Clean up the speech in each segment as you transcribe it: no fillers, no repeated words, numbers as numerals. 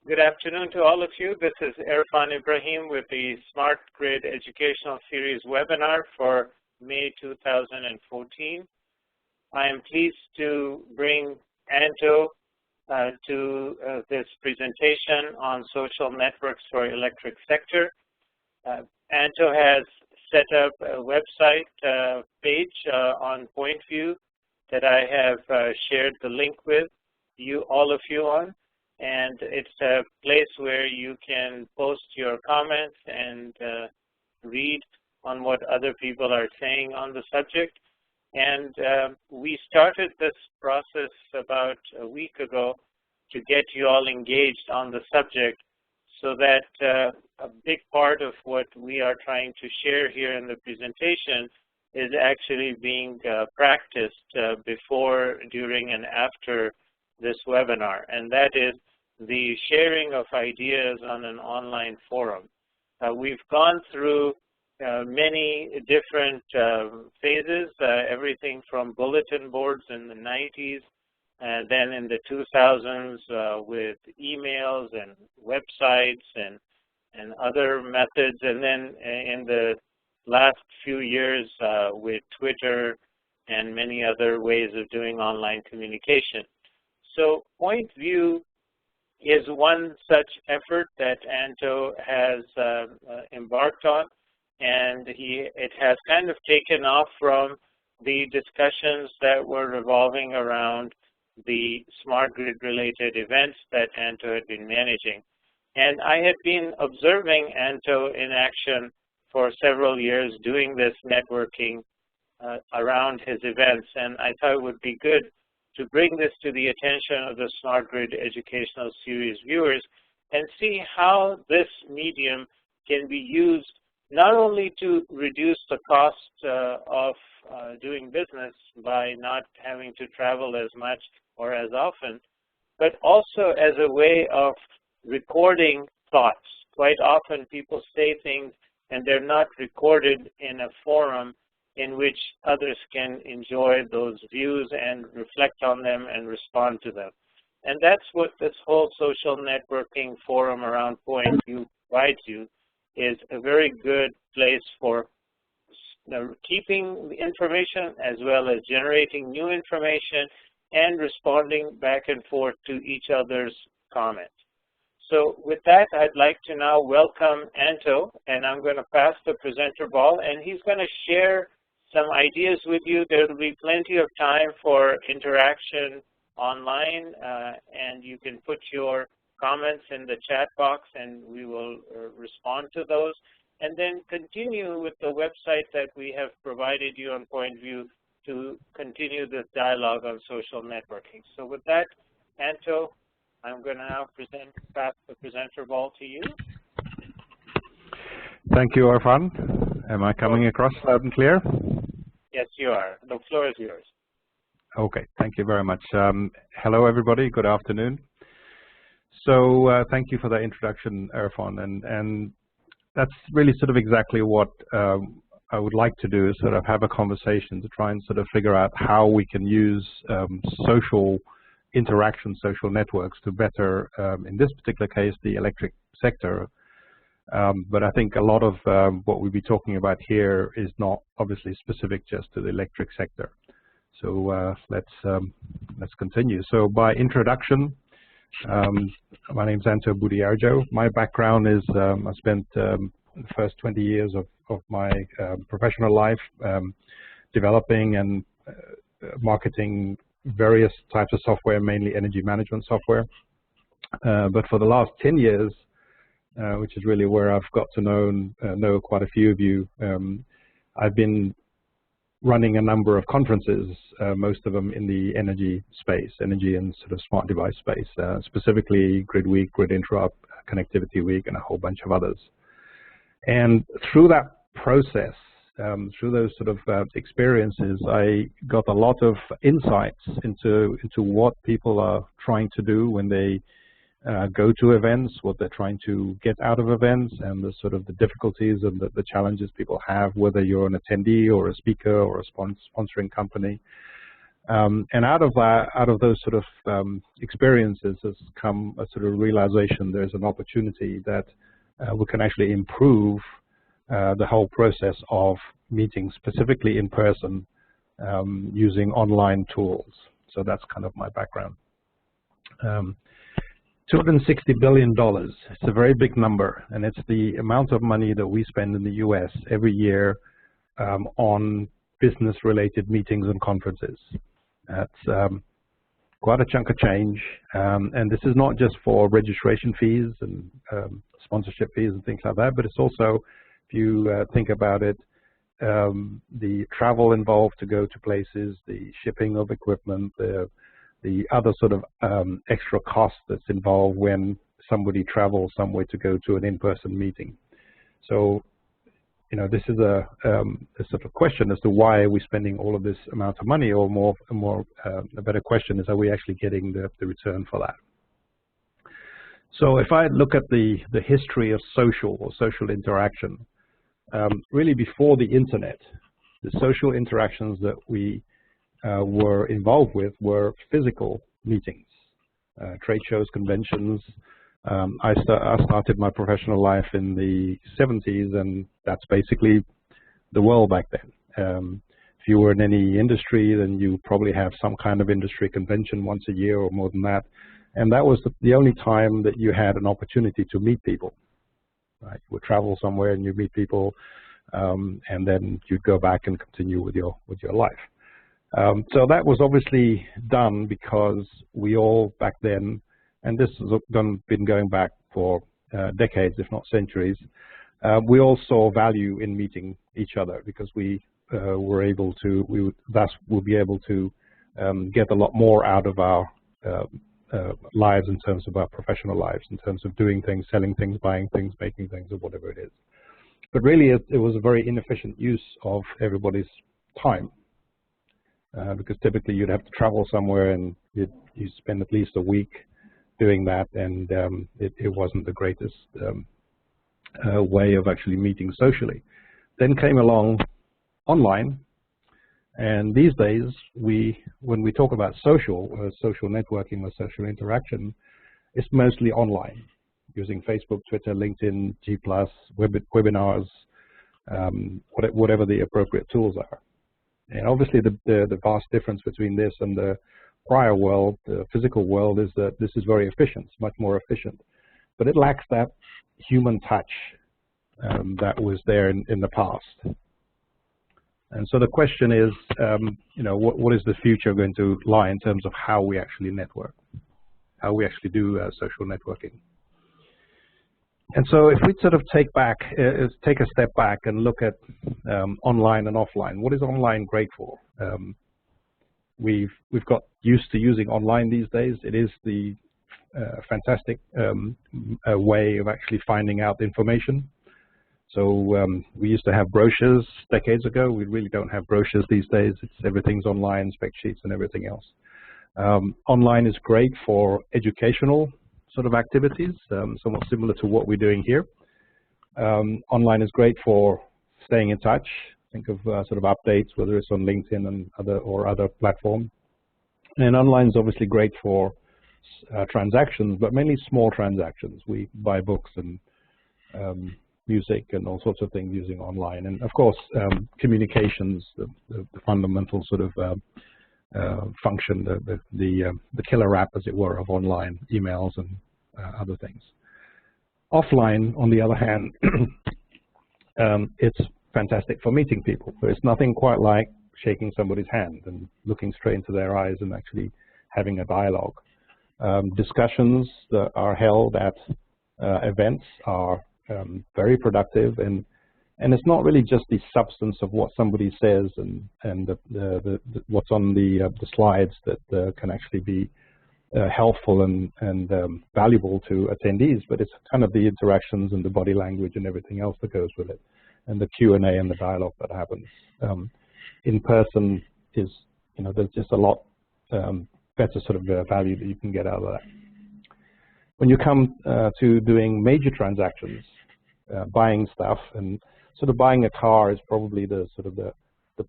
Good afternoon to all of you. This is Erfan Ibrahim with the Smart Grid Educational Series webinar for May 2014. I am pleased to bring Anto to this presentation on social networks for electric sector. Anto has set up a website page on PointView that I have shared the link with all of you on. And it's a place where you can post your comments and read on what other people are saying on the subject. And we started this process about a week ago to get you all engaged on the subject so that a big part of what we are trying to share here in the presentation is actually being practiced before, during, and after this webinar. And that is the sharing of ideas on an online forum. We've gone through many different phases, everything from bulletin boards in the 90s, then in the 2000s with emails and websites and other methods, and then in the last few years with Twitter and many other ways of doing online communication. So PointView is one such effort that Anto has embarked on, and it has kind of taken off from the discussions that were revolving around the smart grid related events that Anto had been managing. And I had been observing Anto in action for several years doing this networking around his events, and I thought it would be good to bring this to the attention of the Smart Grid Educational Series viewers and see how this medium can be used not only to reduce the cost of doing business by not having to travel as much or as often, but also as a way of recording thoughts. Quite often people say things and they're not recorded in a forum in which others can enjoy those views and reflect on them and respond to them. And that's what this whole social networking forum around PointView provides you, is a very good place for keeping the information as well as generating new information and responding back and forth to each other's comments. So with that, I'd like to now welcome Anto, and I'm going to pass the presenter ball, and he's going to share some ideas with you. There will be plenty of time for interaction online, and you can put your comments in the chat box and we will respond to those. And then continue with the website that we have provided you on PointView to continue this dialogue on social networking. So with that, Anto, I'm going to now pass the presenter ball to you. Thank you, Erfan. Am I coming across loud and clear? Yes, you are. The floor is yours. Okay, thank you very much. Hello, everybody. Good afternoon. So thank you for that introduction, Erfan. And that's really sort of exactly what I would like to do, is sort of have a conversation to try and sort of figure out how we can use social interaction, social networks to better, in this particular case, the electric sector. But I think a lot of what we'll be talking about here is not obviously specific just to the electric sector. So let's continue. So by introduction, my name is Anto Budiardjo. My background is I spent the first 20 years of my professional life developing and marketing various types of software, mainly energy management software. But for the last 10 years, which is really where I've got to know quite a few of you. I've been running a number of conferences, most of them in the energy space, energy and sort of smart device space, specifically Grid Week, Grid Interrupt, Connectivity Week, and a whole bunch of others. And through that process, through those sort of experiences, I got a lot of insights into what people are trying to do when they go to events, what they're trying to get out of events, and the sort of the difficulties and the challenges people have, whether you're an attendee or a speaker or a sponsoring company. And out of those sort of experiences has come a sort of realization there's an opportunity that we can actually improve the whole process of meetings, specifically in person, using online tools. So that's kind of my background. $260 billion, it's a very big number, and it's the amount of money that we spend in the US every year on business-related meetings and conferences. That's quite a chunk of change, and this is not just for registration fees and sponsorship fees and things like that, but it's also, if you think about it, the travel involved to go to places, the shipping of equipment, the other sort of extra cost that's involved when somebody travels somewhere to go to an in-person meeting. So, you know, this is a sort of question as to why are we spending all of this amount of money, or a better question is, are we actually getting the return for that? So if I look at the history of social interaction, really before the internet, the social interactions that we were involved with were physical meetings, trade shows, conventions. I started my professional life in the 70s, and that's basically the world back then. If you were in any industry, then you probably have some kind of industry convention once a year or more than that. And that was the only time that you had an opportunity to meet people. Right? You would travel somewhere and you meet people, and then you'd go back and continue with your life. So that was obviously done because we all back then, and this has been going back for decades, if not centuries, we all saw value in meeting each other because we were able to, thus will be able to get a lot more out of our lives in terms of our professional lives, in terms of doing things, selling things, buying things, making things, or whatever it is. But really, it was a very inefficient use of everybody's time. Because typically you'd have to travel somewhere and you spend at least a week doing that, and it wasn't the greatest way of actually meeting socially. Then came along online, and these days when we talk about social networking or social interaction, it's mostly online, using Facebook, Twitter, LinkedIn, G+, webinars, whatever the appropriate tools are. And obviously the vast difference between this and the prior world, the physical world, is that this is very efficient, it's much more efficient. But it lacks that human touch that was there in the past. And so the question is, you know, what is the future going to lie in terms of how we actually network, how we actually do social networking? And so if we sort of take a step back and look at online and offline, what is online great for? We've got used to using online these days. It is the fantastic way of actually finding out information. So we used to have brochures decades ago. We really don't have brochures these days. Everything's online, spec sheets and everything else. Online is great for educational sort of activities, somewhat similar to what we're doing here. Online is great for staying in touch. Think of sort of updates, whether it's on LinkedIn and other platforms. And online is obviously great for transactions, but mainly small transactions. We buy books and music and all sorts of things using online. And of course, communications, the fundamental sort of function, the killer app, as it were, of online emails and other things. Offline, on the other hand, it's fantastic for meeting people. There's nothing quite like shaking somebody's hand and looking straight into their eyes and actually having a dialogue. Discussions that are held at events are very productive, and it's not really just the substance of what somebody says and what's on the slides that can actually be helpful and valuable to attendees, but it's kind of the interactions and the body language and everything else that goes with it, and the Q&A and the dialogue that happens. In person is, you know, there's just a lot better sort of value that you can get out of that. When you come to doing major transactions, buying stuff, and sort of buying a car is probably the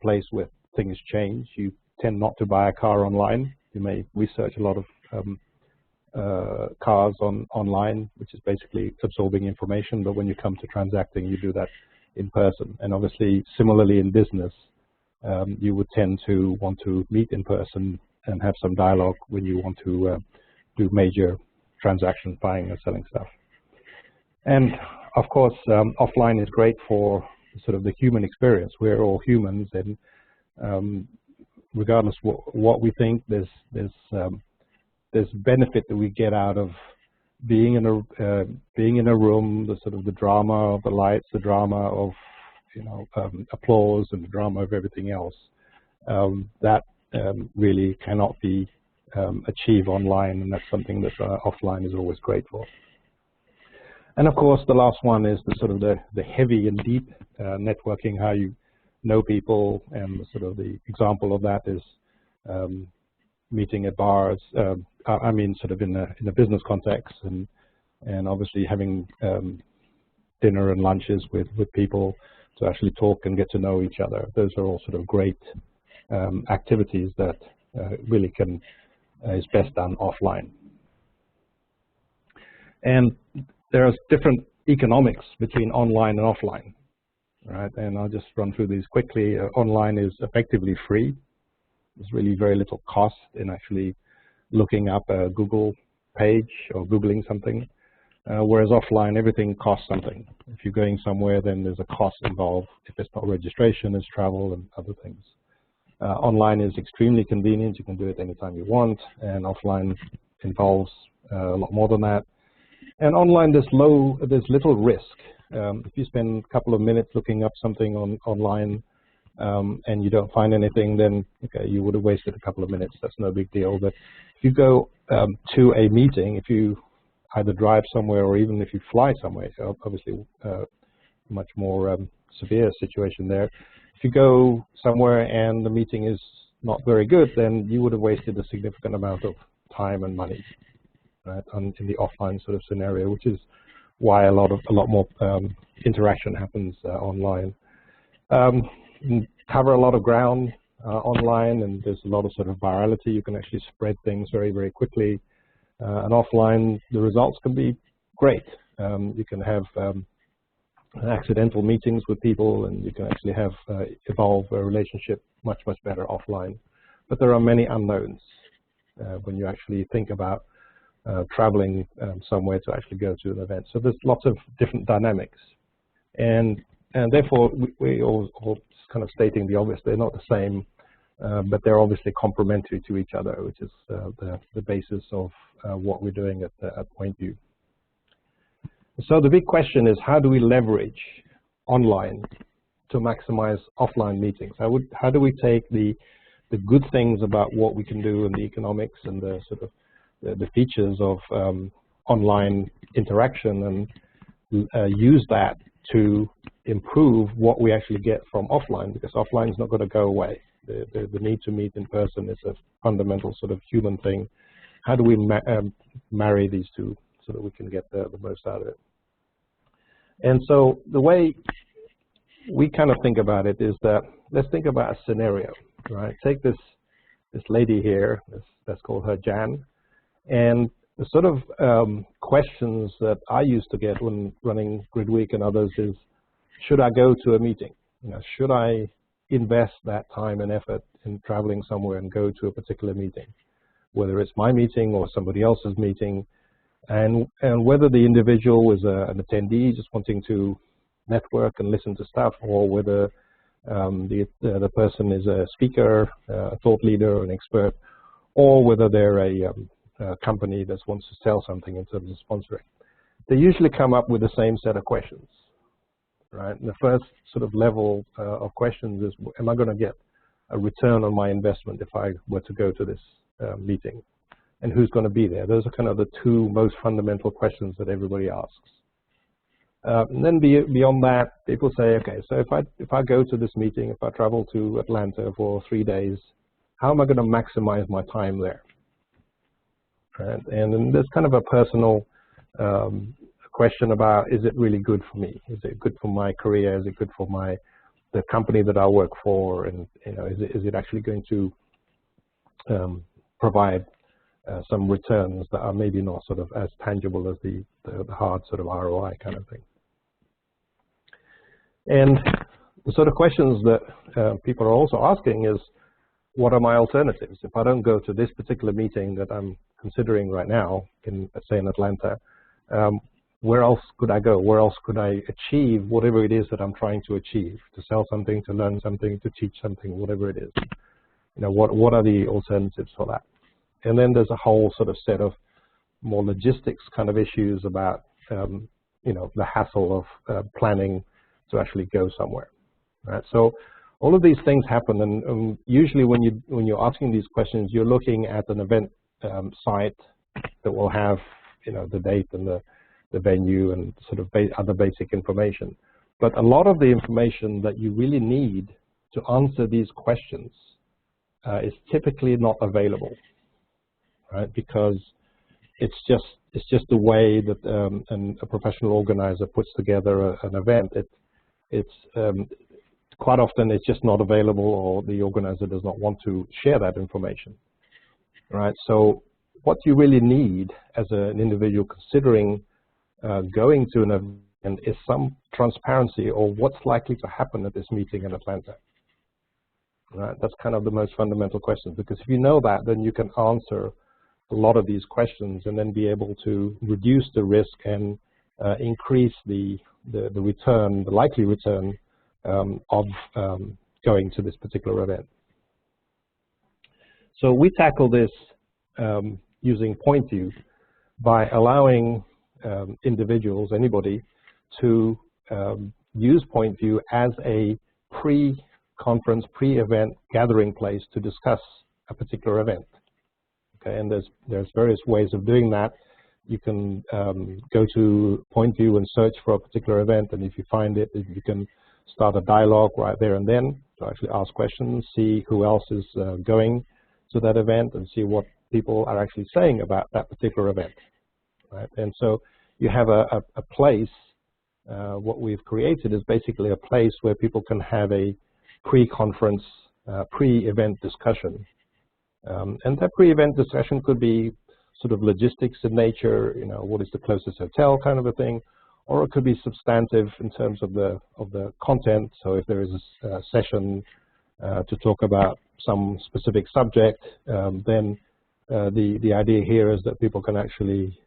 place where things change. You tend not to buy a car online. You may research a lot of cars online, which is basically absorbing information, but when you come to transacting, you do that in person. And obviously, similarly in business, you would tend to want to meet in person and have some dialogue when you want to do major transactions, buying or selling stuff. And of course, offline is great for sort of the human experience. We're all humans, and regardless what we think, there's benefit that we get out of being in a room, the sort of the drama of the lights, the drama of applause, and the drama of everything else. That really cannot be achieved online, and that's something that offline is always great for. And of course, the last one is the sort of the heavy and deep networking, how you know people, and sort of the example of that is meeting at bars. I mean, sort of in a business context, and obviously having dinner and lunches with people to actually talk and get to know each other. Those are all sort of great activities that really is best done offline. And there's different economics between online and offline, right? And I'll just run through these quickly. Online is effectively free. There's really very little cost in actually looking up a Google page or Googling something, whereas offline, everything costs something. If you're going somewhere, then there's a cost involved. If it's not registration, it's travel and other things. Online is extremely convenient. You can do it anytime you want, and offline involves a lot more than that. And online, there's little risk. If you spend a couple of minutes looking up something online and you don't find anything, then okay, you would have wasted a couple of minutes. That's no big deal. But if you go to a meeting, if you either drive somewhere or even if you fly somewhere, so obviously much more severe situation there. If you go somewhere and the meeting is not very good, then you would have wasted a significant amount of time and money, right, in the offline sort of scenario, which is why a lot more interaction happens online. Cover a lot of ground online, and there's a lot of sort of virality. You can actually spread things very, very quickly. And offline, the results can be great. You can have accidental meetings with people, and you can actually have evolve a relationship much, much better offline. But there are many unknowns when you actually think about traveling somewhere to actually go to an event. So there's lots of different dynamics, and therefore we all kind of stating the obvious. They're not the same, but they're obviously complementary to each other, which is the basis of what we're doing at PointView. So the big question is, how do we leverage online to maximize offline meetings? How do we take the good things about what we can do in the economics and the sort of the features of online interaction and use that to improve what we actually get from offline, because offline is not going to go away. The need to meet in person is a fundamental sort of human thing. How do we marry these two so that we can get the most out of it? And so the way we kind of think about it is that, let's think about a scenario, right? Take this lady here, let's call her Jan, and the sort of questions that I used to get when running Grid Week and others is, should I go to a meeting? Should I invest that time and effort in traveling somewhere and go to a particular meeting, whether it's my meeting or somebody else's meeting, and whether the individual is an attendee just wanting to network and listen to stuff, or whether the person is a speaker, a thought leader, an expert, or whether they're a company that wants to sell something in terms of sponsoring. They usually come up with the same set of questions, right? And the first sort of level of questions is, am I going to get a return on my investment if I were to go to this meeting? And who's going to be there? Those are kind of the two most fundamental questions that everybody asks. And then beyond that, people say, okay, so if I go to this meeting, if I travel to Atlanta for 3 days, how am I going to maximize my time there? Right? And then there's kind of a personal question about, is it really good for me? Is it good for my career? Is it good for the company that I work for? And is it actually going to provide some returns that are maybe not sort of as tangible as the hard sort of ROI kind of thing. And the sort of questions that people are also asking is, what are my alternatives? If I don't go to this particular meeting that I'm considering right now, let's say in Atlanta, where else could I go? Where else could I achieve whatever it is that I'm trying to achieve? To sell something, to learn something, to teach something, whatever it is. You know, what are the alternatives for that? And then there's a whole sort of set of more logistics kind of issues about, you know, the hassle of planning to actually go somewhere. Right? So all of these things happen, and usually when you're asking these questions, you're looking at an event site that will have, you know, the date and the venue and sort of other basic information. But a lot of the information that you really need to answer these questions is typically not available, right? Because it's just the way that a professional organizer puts together an event. Quite often it's just not available, or the organizer does not want to share that information, right? So what you really need as an individual considering going to an event is some transparency, or what's likely to happen at this meeting in Atlanta. Right? That's kind of the most fundamental question, because if you know that, then you can answer a lot of these questions and then be able to reduce the risk and increase the return, the likely return of going to this particular event. So we tackle this using PointView by allowing individuals, anybody, to use PointView as a pre-conference, pre-event gathering place to discuss a particular event. Okay, and there's various ways of doing that. You can go to PointView and search for a particular event, and if you find it, you can start a dialogue right there and then to actually ask questions, see who else is going to that event, and see what people are actually saying about that particular event. Right? And so you have a place, what we've created is basically a place where people can have a pre-conference, pre-event discussion. And that pre-event discussion could be sort of logistics in nature, you know, what is the closest hotel kind of a thing, or it could be substantive in terms of the content. So if there is a session to talk about some specific subject, then the idea here is that people can actually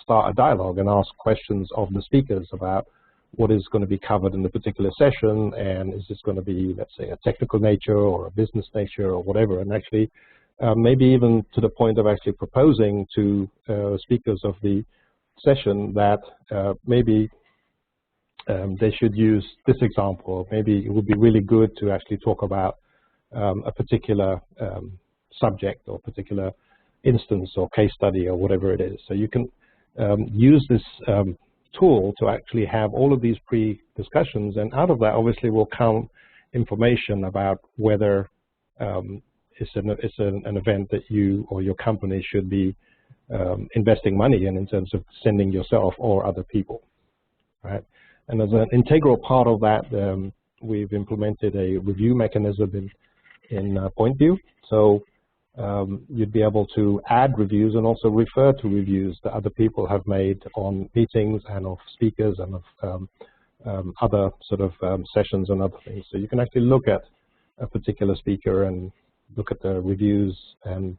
start a dialogue and ask questions of the speakers about what is going to be covered in the particular session, and is this going to be, let's say, a technical nature or a business nature or whatever, and actually maybe even to the point of actually proposing to speakers of the session that maybe they should use this example. Maybe it would be really good to actually talk about a particular subject or particular instance or case study or whatever it is. So you can use this tool to actually have all of these pre-discussions, and out of that obviously will come information about whether it's an event that you or your company should be investing money in terms of sending yourself or other people, right? And as an integral part of that, we've implemented a review mechanism in PointView. So you'd be able to add reviews and also refer to reviews that other people have made on meetings and of speakers and of other sort of sessions and other things. So you can actually look at a particular speaker and look at the reviews and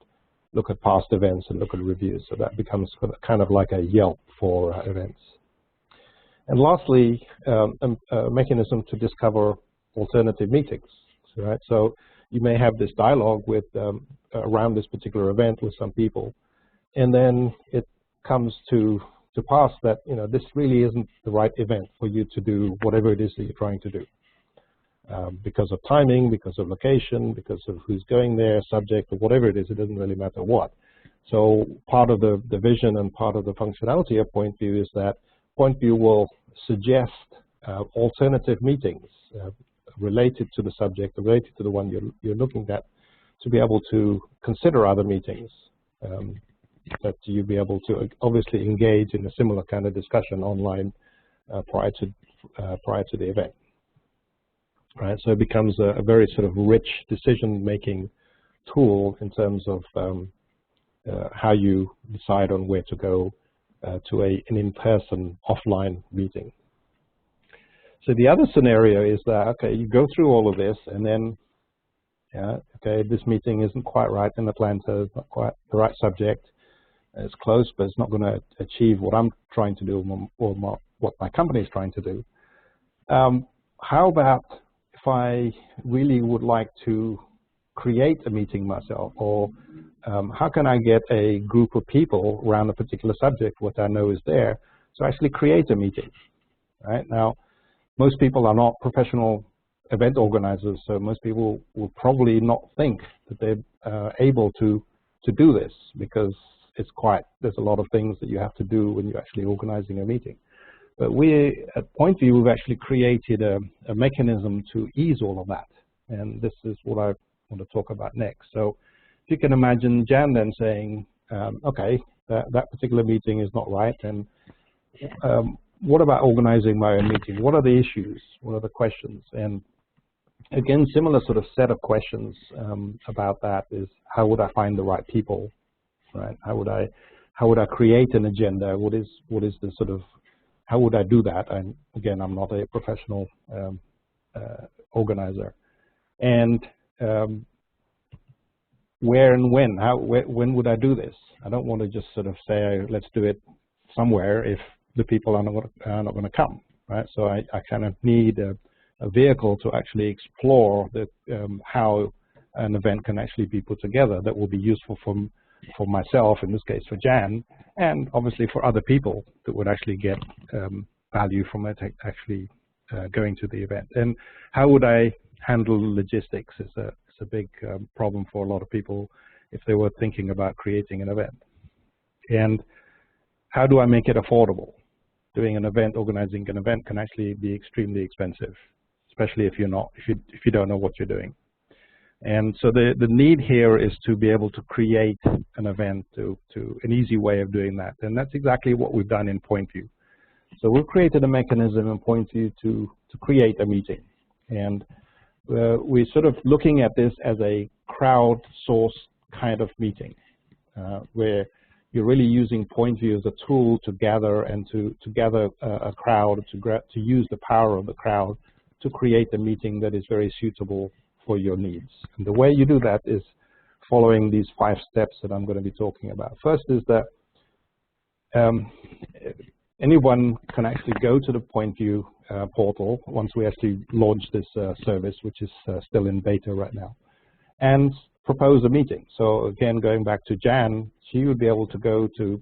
look at past events and look at reviews. So that becomes kind of like a Yelp for events. And lastly, a mechanism to discover alternative meetings, right? So you may have this dialogue with around this particular event with some people, and then it comes to pass that, you know, this really isn't the right event for you to do whatever it is that you're trying to do. Because of timing, because of location, because of who's going there, subject, or whatever it is, it doesn't really matter what. So part of the vision and part of the functionality of PointView is that PointView will suggest alternative meetings related to the subject, related to the one you're looking at, to be able to consider other meetings, that you'll be able to obviously engage in a similar kind of discussion online prior to the event. Right, so it becomes a very sort of rich decision-making tool in terms of how you decide on where to go to an in-person offline meeting. So the other scenario is that, okay, you go through all of this and then, okay, this meeting isn't quite right in Atlanta, it's not quite the right subject, it's close, but it's not going to achieve what I'm trying to do or what my company is trying to do. How about if I really would like to create a meeting myself, or how can I get a group of people around a particular subject, what I know is there, to actually create a meeting, right? Now, most people are not professional event organizers, so most people will probably not think that they're able to do this, because there's a lot of things that you have to do when you're actually organizing a meeting. But we at PointView, we've actually created a mechanism to ease all of that, and this is what I want to talk about next. So if you can imagine Jan then saying, okay, that particular meeting is not right, and what about organizing my own meeting? What are the issues? What are the questions? And again, similar sort of set of questions about that is, how would I find the right people, right? How would I create an agenda? What is the sort of, how would I do that? And again, I'm not a professional organizer. And where and when? When would I do this? I don't want to just sort of say, let's do it somewhere if the people are not going to come, right? So I kind of need a vehicle to actually explore how an event can actually be put together that will be useful for myself, in this case for Jan, and obviously for other people that would actually get value from it actually going to the event. And how would I handle logistics? It's a big problem for a lot of people if they were thinking about creating an event. And how do I make it affordable? Doing an event, organizing an event can actually be extremely expensive, especially if you don't know what you're doing. And so the need here is to be able to create an event, to an easy way of doing that. And that's exactly what we've done in PointView. So we've created a mechanism in PointView to create a meeting. And we're sort of looking at this as a crowdsourced kind of meeting, where you're really using PointView as a tool to gather and to gather a crowd, to use the power of the crowd to create a meeting that is very suitable for your needs. And the way you do that is following these 5 steps that I'm going to be talking about. First is that anyone can actually go to the PointView portal once we actually launch this service, which is still in beta right now, and propose a meeting. So again, going back to Jan, she would be able to go to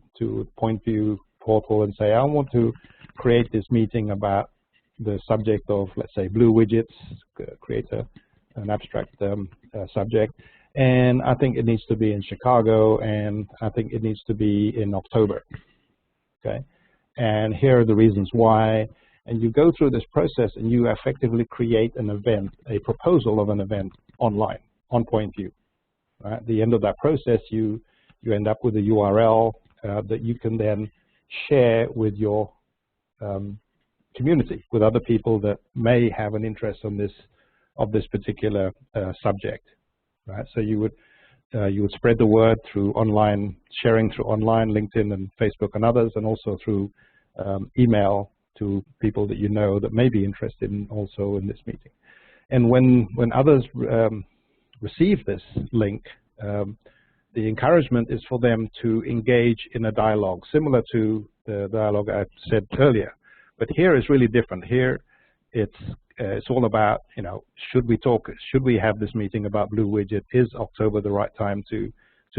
PointView portal and say, I want to create this meeting about the subject of, let's say, blue widgets, create an abstract subject, and I think it needs to be in Chicago, and I think it needs to be in October, okay? And here are the reasons why. And you go through this process and you effectively create an event, a proposal of an event online on PointView. Right? At the end of that process, you end up with a URL that you can then share with your community, with other people that may have an interest on of this particular subject. Right? So you would spread the word through online, sharing through online, LinkedIn and Facebook and others, and also through email to people that you know that may be interested also in this meeting. And when others receive this link, the encouragement is for them to engage in a dialogue similar to the dialogue I said earlier. But here is really different. Here it's all about, should we have this meeting about blue widget? Is October the right time to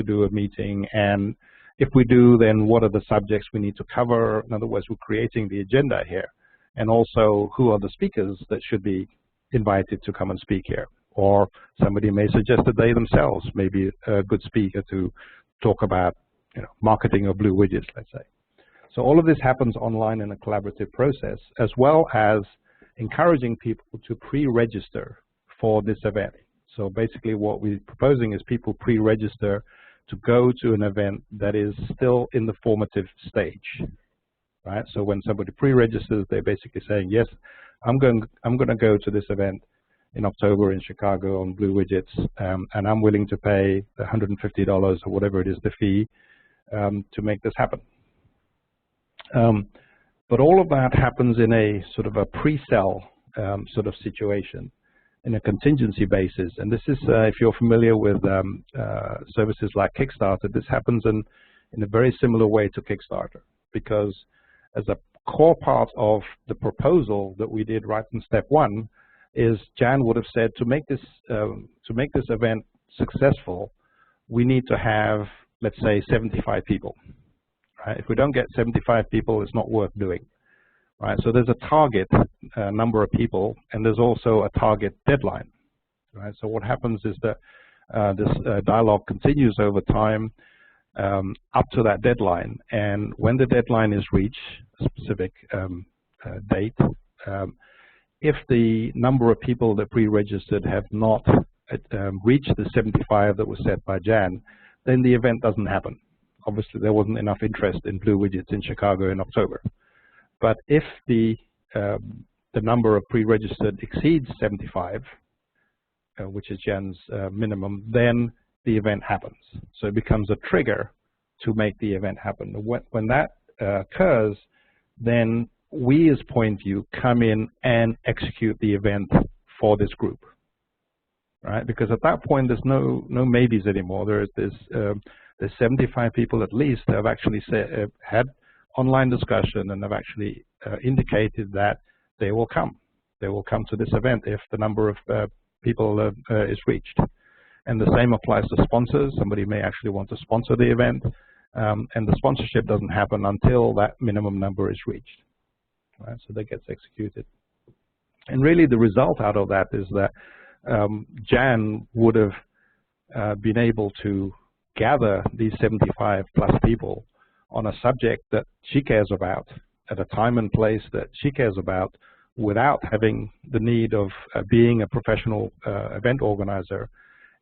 do a meeting? And if we do, then what are the subjects we need to cover? In other words, we're creating the agenda here. And also, who are the speakers that should be invited to come and speak here? Or somebody may suggest that they themselves may be a good speaker to talk about marketing of blue widgets, let's say. So all of this happens online in a collaborative process, as well as encouraging people to pre-register for this event. So basically what we're proposing is people pre-register to go to an event that is still in the formative stage, right? So when somebody pre-registers, they're basically saying, yes, I'm going to go to this event, in October in Chicago on blue widgets, and I'm willing to pay $150 or whatever it is, the fee, to make this happen. But all of that happens in a sort of a pre-sell sort of situation, in a contingency basis. And this is, if you're familiar with services like Kickstarter, this happens in a very similar way to Kickstarter, because as a core part of the proposal that we did right in step one is Jan would have said, to make this event successful, we need to have, let's say, 75 people. Right? If we don't get 75 people, it's not worth doing. Right? So there's a target number of people, and there's also a target deadline. Right? So what happens is that this dialogue continues over time up to that deadline, and when the deadline is reached, a specific date, if the number of people that pre-registered have not reached the 75 that was set by Jan, then the event doesn't happen. Obviously, there wasn't enough interest in blue widgets in Chicago in October. But if the number of pre-registered exceeds 75, which is Jan's minimum, then the event happens. So it becomes a trigger to make the event happen. When that occurs, then we as PointView come in and execute the event for this group, right? Because at that point, there's no maybes anymore. There's 75 people at least that have actually had online discussion and have actually indicated that they will come. They will come to this event if the number of people is reached. And the same applies to sponsors. Somebody may actually want to sponsor the event, and the sponsorship doesn't happen until that minimum number is reached. Right? So that gets executed. And really the result out of that is that Jan would have been able to gather these 75 plus people on a subject that she cares about at a time and place that she cares about, without having the need of being a professional event organizer.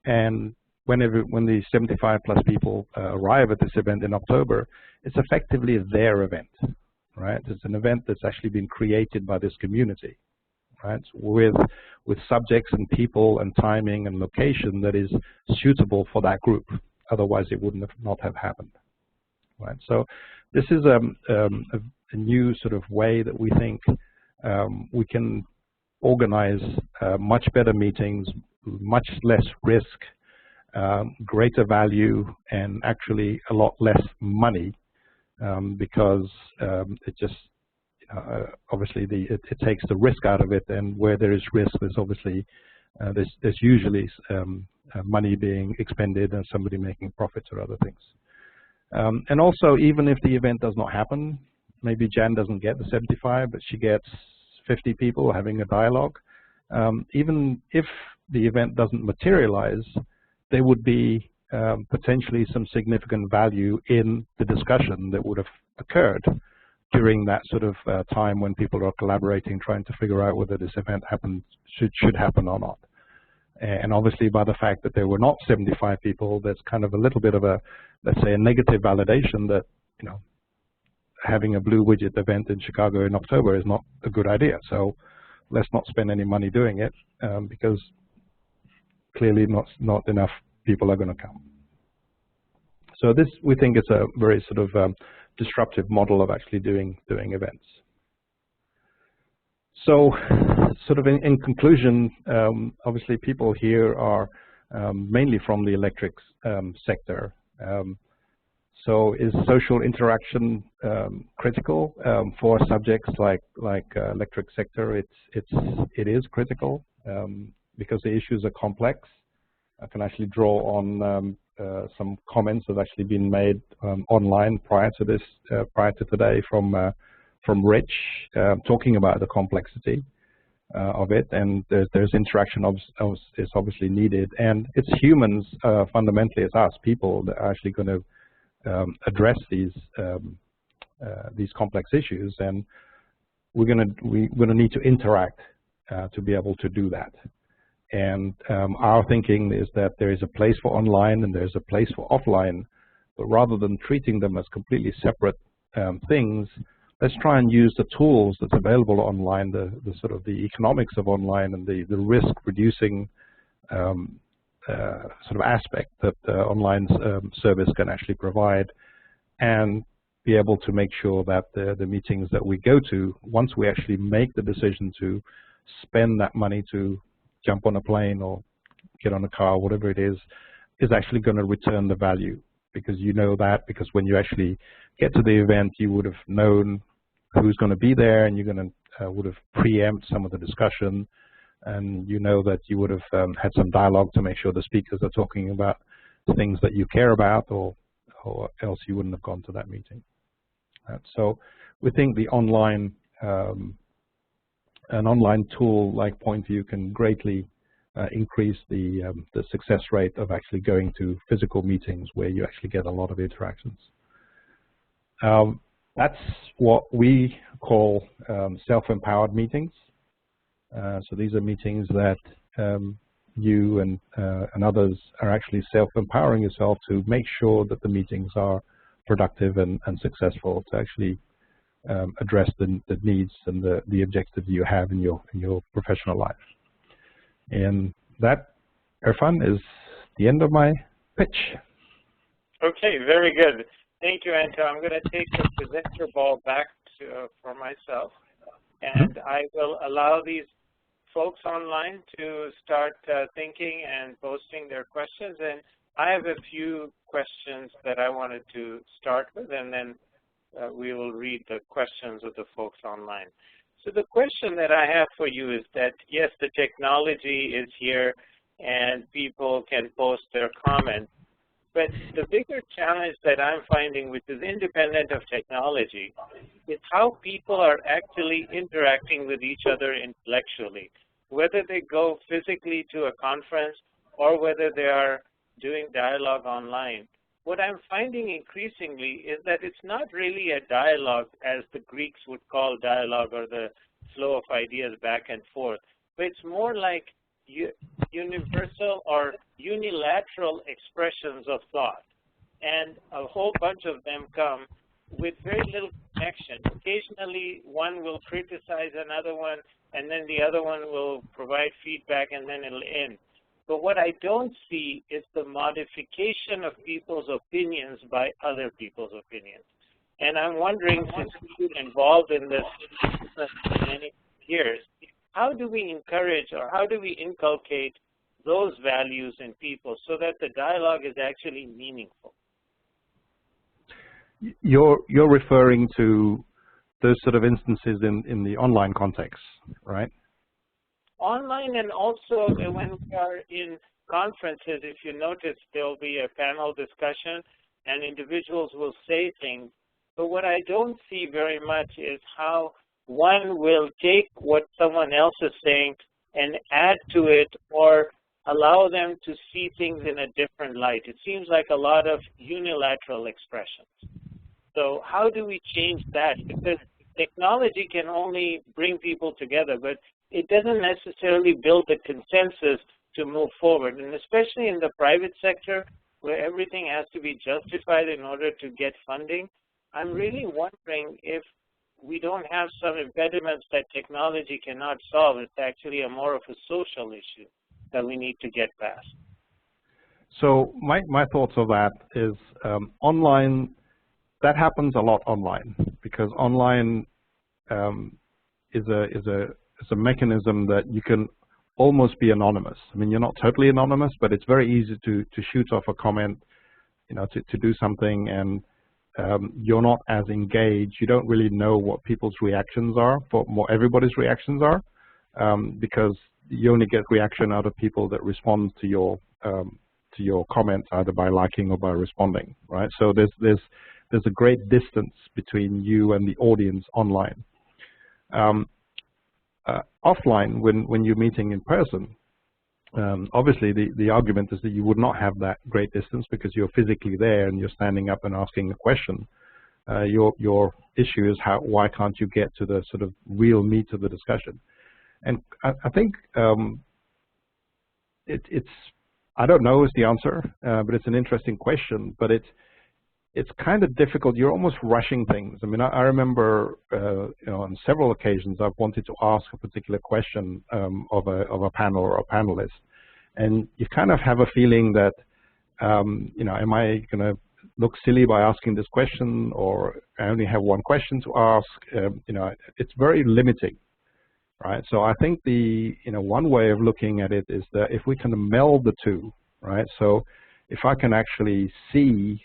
And when the 75 plus people arrive at this event in October, it's effectively their event, right? It's an event that's actually been created by this community, right? With subjects and people and timing and location that is suitable for that group. Otherwise, it wouldn't have not have happened, right? So this is a new sort of way that we think we can organize much better meetings, much less risk, greater value, and actually a lot less money, because it just obviously it takes the risk out of it, and where there is risk, there's obviously there's usually money being expended and somebody making profits or other things. And also, even if the event does not happen, maybe Jan doesn't get the 75, but she gets 50 people having a dialogue. Even if the event doesn't materialize, there would be potentially some significant value in the discussion that would have occurred during that sort of time when people are collaborating, trying to figure out whether this event should happen or not. And obviously, by the fact that there were not 75 people, there's kind of a little bit of a, let's say, a negative validation that, you know, having a blue widget event in Chicago in October is not a good idea. So let's not spend any money doing it, because clearly not enough people are going to come. So this, we think, is a very sort of disruptive model of actually doing events. So sort of in conclusion, obviously people here are mainly from the electric sector. So is social interaction critical for subjects like electric sector? It is critical because the issues are complex. I can actually draw on some comments that have actually been made online prior to today from Rich, talking about the complexity of it, and there's interaction is obviously needed, and it's humans, fundamentally it's us people that are actually going to address these complex issues, and we're going to need to interact to be able to do that. And our thinking is that there is a place for online and there's a place for offline, but rather than treating them as completely separate things, let's try and use the tools that's available online, the sort of the economics of online and the risk reducing sort of aspect that online service can actually provide, and be able to make sure that the meetings that we go to, once we actually make the decision to spend that money to jump on a plane or get on a car, whatever it is actually going to return the value. Because you know that, because when you actually get to the event, you would have known who's going to be there, and you're going to would have preempt some of the discussion, and you know that you would have had some dialogue to make sure the speakers are talking about things that you care about, or else you wouldn't have gone to that meeting. So we think the online an online tool like PointView can greatly increase the success rate of actually going to physical meetings where you actually get a lot of interactions. That's what we call self-empowered meetings. So these are meetings that you and others are actually self-empowering yourself to make sure that the meetings are productive and successful, to actually address the needs and the objectives you have in your professional life. And that, Erfan, is the end of my pitch. Okay, very good. Thank you, Anto. I'm going to take the presenter ball back for myself, and I will allow these folks online to start thinking and posting their questions. And I have a few questions that I wanted to start with, and then we will read the questions of the folks online. So the question that I have for you is that, yes, the technology is here and people can post their comments, but the bigger challenge that I'm finding, which is independent of technology, is how people are actually interacting with each other intellectually, whether they go physically to a conference or whether they are doing dialogue online. What I'm finding increasingly is that it's not really a dialogue as the Greeks would call dialogue, or the flow of ideas back and forth, but it's more like universal or unilateral expressions of thought. And a whole bunch of them come with very little connection. Occasionally, one will criticize another one, and then the other one will provide feedback, and then it'll end. But what I don't see is the modification of people's opinions by other people's opinions. And I'm wondering, since you've been involved in this business for many years, how do we encourage, or how do we inculcate those values in people so that the dialogue is actually meaningful? You're referring to those sort of instances in the online context, right? Online, and also when we are in conferences, if you notice, there'll be a panel discussion and individuals will say things. But what I don't see very much is how one will take what someone else is saying and add to it, or allow them to see things in a different light. It seems like a lot of unilateral expressions. So how do we change that? Because technology can only bring people together, but it doesn't necessarily build a consensus to move forward. And especially in the private sector, where everything has to be justified in order to get funding, I'm really wondering if we don't have some impediments that technology cannot solve. It's actually more of a social issue that we need to get past. So my thoughts of that is online, that happens a lot online, because online is a mechanism that you can almost be anonymous. I mean, you're not totally anonymous, but it's very easy to shoot off a comment, you know, to do something, and you're not as engaged. You don't really know what people's reactions are, what everybody's reactions are, because you only get reaction out of people that respond to your comments, either by liking or by responding, right? So there's a great distance between you and the audience online. Offline, when you're meeting in person, obviously the argument is that you would not have that great distance because you're physically there and you're standing up and asking a question. Your issue is why can't you get to the sort of real meat of the discussion? And I think I don't know is the answer, but it's an interesting question. But it's kind of difficult. You're almost rushing things. I mean, I remember, you know, on several occasions I've wanted to ask a particular question of a panel or a panelist, and you kind of have a feeling that, you know, am I going to look silly by asking this question, or I only have one question to ask? You know, it's very limiting, right? So I think you know, one way of looking at it is that if we can meld the two, right? So if I can actually see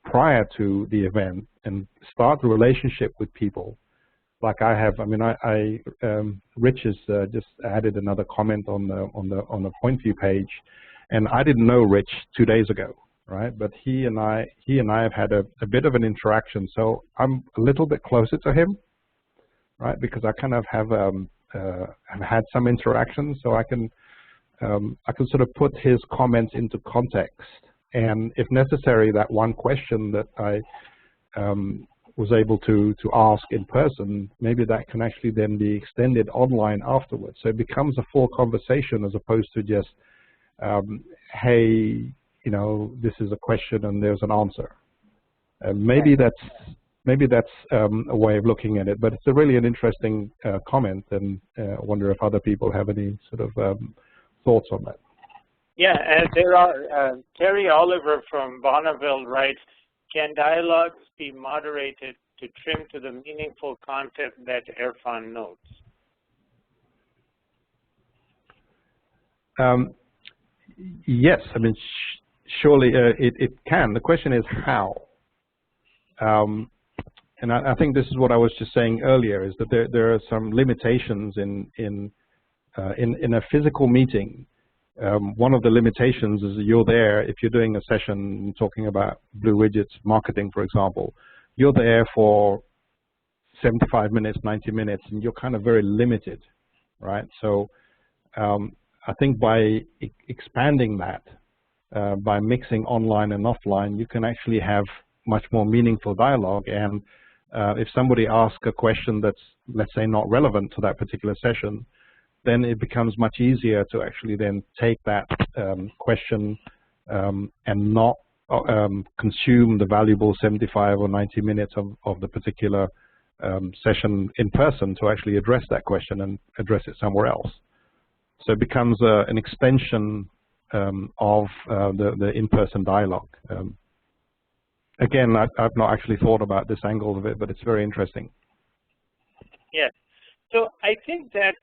prior to the event and start the relationship with people, like I have. I mean, Rich has just added another comment on the PointView page, and I didn't know Rich 2 days ago, right? But he and I have had a bit of an interaction, so I'm a little bit closer to him, right? Because I kind of have had some interaction, so I can sort of put his comments into context. And if necessary, that one question that I was able to ask in person, maybe that can actually then be extended online afterwards. So it becomes a full conversation as opposed to just, hey, you know, this is a question and there's an answer. Maybe that's a way of looking at it, but it's really an interesting comment, and I wonder if other people have any sort of thoughts on that. Yeah, and there are, Terry Oliver from Bonneville writes, can dialogues be moderated to trim to the meaningful content that Erfan notes? Yes, I mean, surely it can. The question is how. And I think this is what I was just saying earlier, is that there are some limitations in a physical meeting. One of the limitations is that you're there, if you're doing a session talking about Blue Widgets marketing, for example, you're there for 75 minutes, 90 minutes, and you're kind of very limited, right? So I think by expanding that, by mixing online and offline, you can actually have much more meaningful dialogue. And if somebody asks a question that's, let's say, not relevant to that particular session, then it becomes much easier to actually then take that question and not consume the valuable 75 or 90 minutes of the particular session in person to actually address that question and address it somewhere else. So it becomes an extension of the in-person dialogue. Again, I've not actually thought about this angle of it, but it's very interesting. Yes. So I think that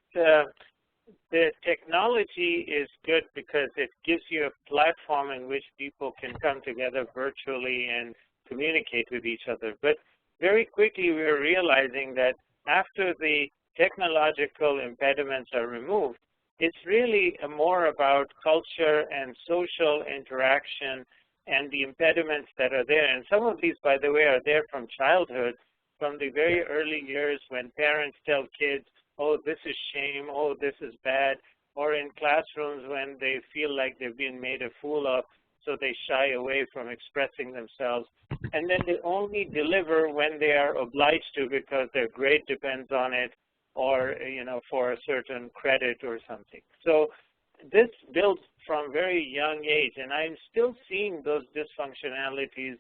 the technology is good because it gives you a platform in which people can come together virtually and communicate with each other. But very quickly we're realizing that after the technological impediments are removed, it's really more about culture and social interaction and the impediments that are there. And some of these, by the way, are there from childhood, from the very early years when parents tell kids, oh, this is shame, oh, this is bad, or in classrooms when they feel like they've been made a fool of, so they shy away from expressing themselves. And then they only deliver when they are obliged to because their grade depends on it, or, you know, for a certain credit or something. So this builds from very young age, and I'm still seeing those dysfunctionalities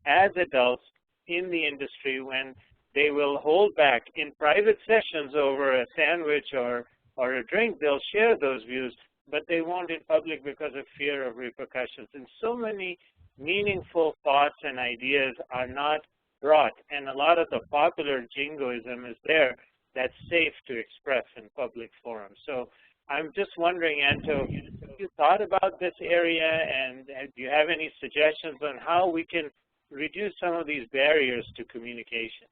as adults in the industry when they will hold back in private sessions over a sandwich or a drink. They'll share those views, but they won't in public because of fear of repercussions. And so many meaningful thoughts and ideas are not brought, and a lot of the popular jingoism is there that's safe to express in public forums. So I'm just wondering, Anto, have you thought about this area, and do you have any suggestions on how we can reduce some of these barriers to communication?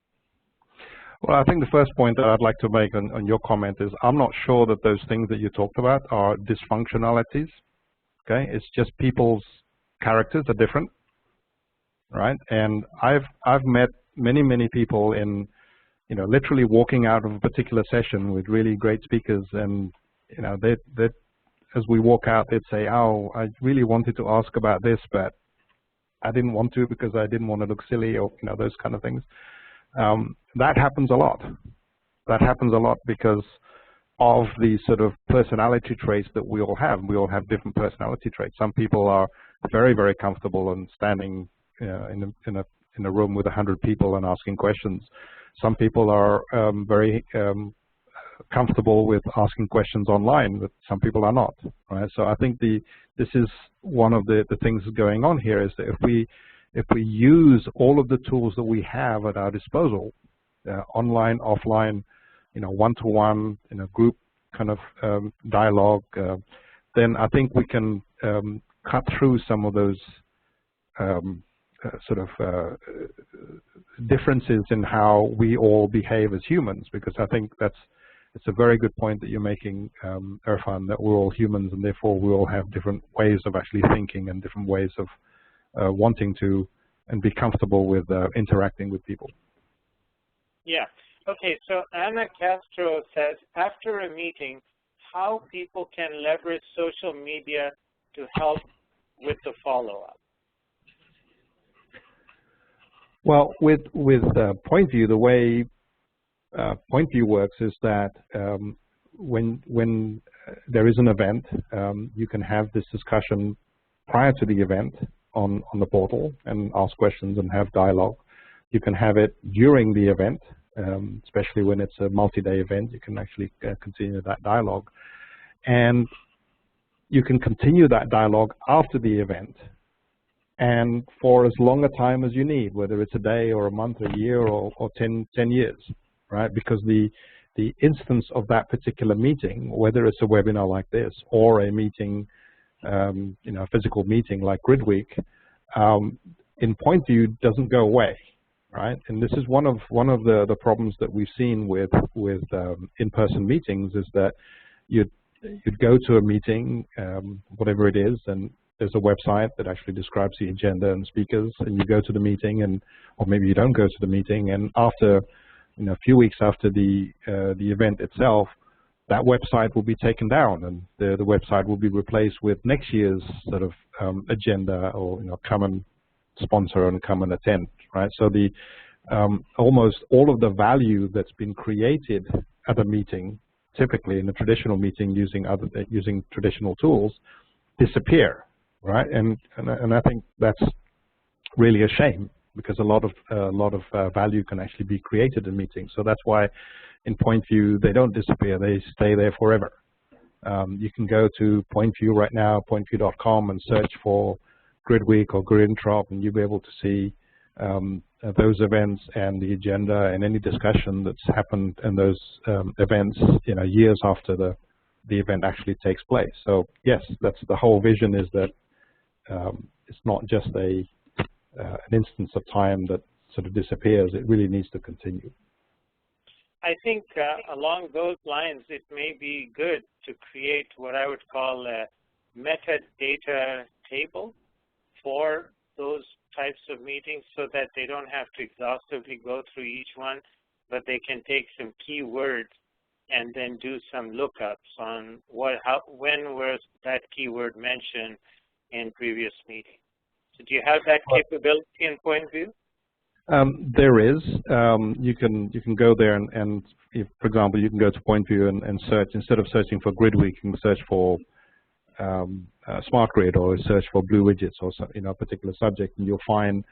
Well, I think the first point that I'd like to make on your comment is I'm not sure that those things that you talked about are dysfunctionalities. Okay, it's just people's characters are different, right? And I've met many people in, you know, literally walking out of a particular session with really great speakers, and you know, they as we walk out, they'd say, "Oh, I really wanted to ask about this, but I didn't want to because I didn't want to look silly," or you know, those kind of things. That happens a lot. That happens a lot because of the sort of personality traits that we all have. We all have different personality traits. Some people are very, very comfortable and standing in a room with 100 people and asking questions. Some people are very comfortable with asking questions online, but some people are not, right? So I think this is one of the things going on here, is that if we use all of the tools that we have at our disposal, online, offline, one-to-one, in a group kind of dialogue, then I think we can cut through some of those differences in how we all behave as humans, because I think it's a very good point that you're making, Erfan, that we're all humans and therefore we all have different ways of actually thinking and different ways of wanting to and be comfortable with interacting with people. Yeah. Okay, so Ana Castro says, after a meeting, how people can leverage social media to help with the follow-up? Well, with PointView, the way PointView works is that when there is an event, you can have this discussion prior to the event on the portal and ask questions and have dialogue. You can have it during the event, especially when it's a multi-day event. You can actually continue that dialogue. And you can continue that dialogue after the event and for as long a time as you need, whether it's a day or a month, a year, or 10 years, right? Because the instance of that particular meeting, whether it's a webinar like this or a meeting, a physical meeting like Grid Week, in PointView doesn't go away, right? And this is one of the problems that we've seen with in-person meetings, is that you'd go to a meeting, whatever it is, and there's a website that actually describes the agenda and speakers, and you go to the meeting, or maybe you don't go to the meeting, and after a few weeks after the event itself, that website will be taken down, and the website will be replaced with next year's sort of agenda, or come and sponsor and come and attend, right? So the almost all of the value that's been created at a meeting, typically in a traditional meeting using traditional tools, disappear, right? And I think that's really a shame, because a lot of value can actually be created in meetings. So that's why in PointView they don't disappear; they stay there forever. You can go to PointView right now, pointview.com, and search for Grid Week or Grid Introp, and you'll be able to see those events and the agenda and any discussion that's happened in those events, years after the event actually takes place. So yes, that's the whole vision, is that it's not just an instance of time that sort of disappears. It really needs to continue. I think along those lines, it may be good to create what I would call a metadata table for those types of meetings, so that they don't have to exhaustively go through each one, but they can take some keywords and then do some lookups on when was that keyword mentioned in previous meetings. So do you have that capability in PointView? There is. You can go there and if, for example, you can go to PointView and search, instead of searching for Grid Week, you can search for Smart Grid, or search for blue widgets, or a particular subject, and you'll find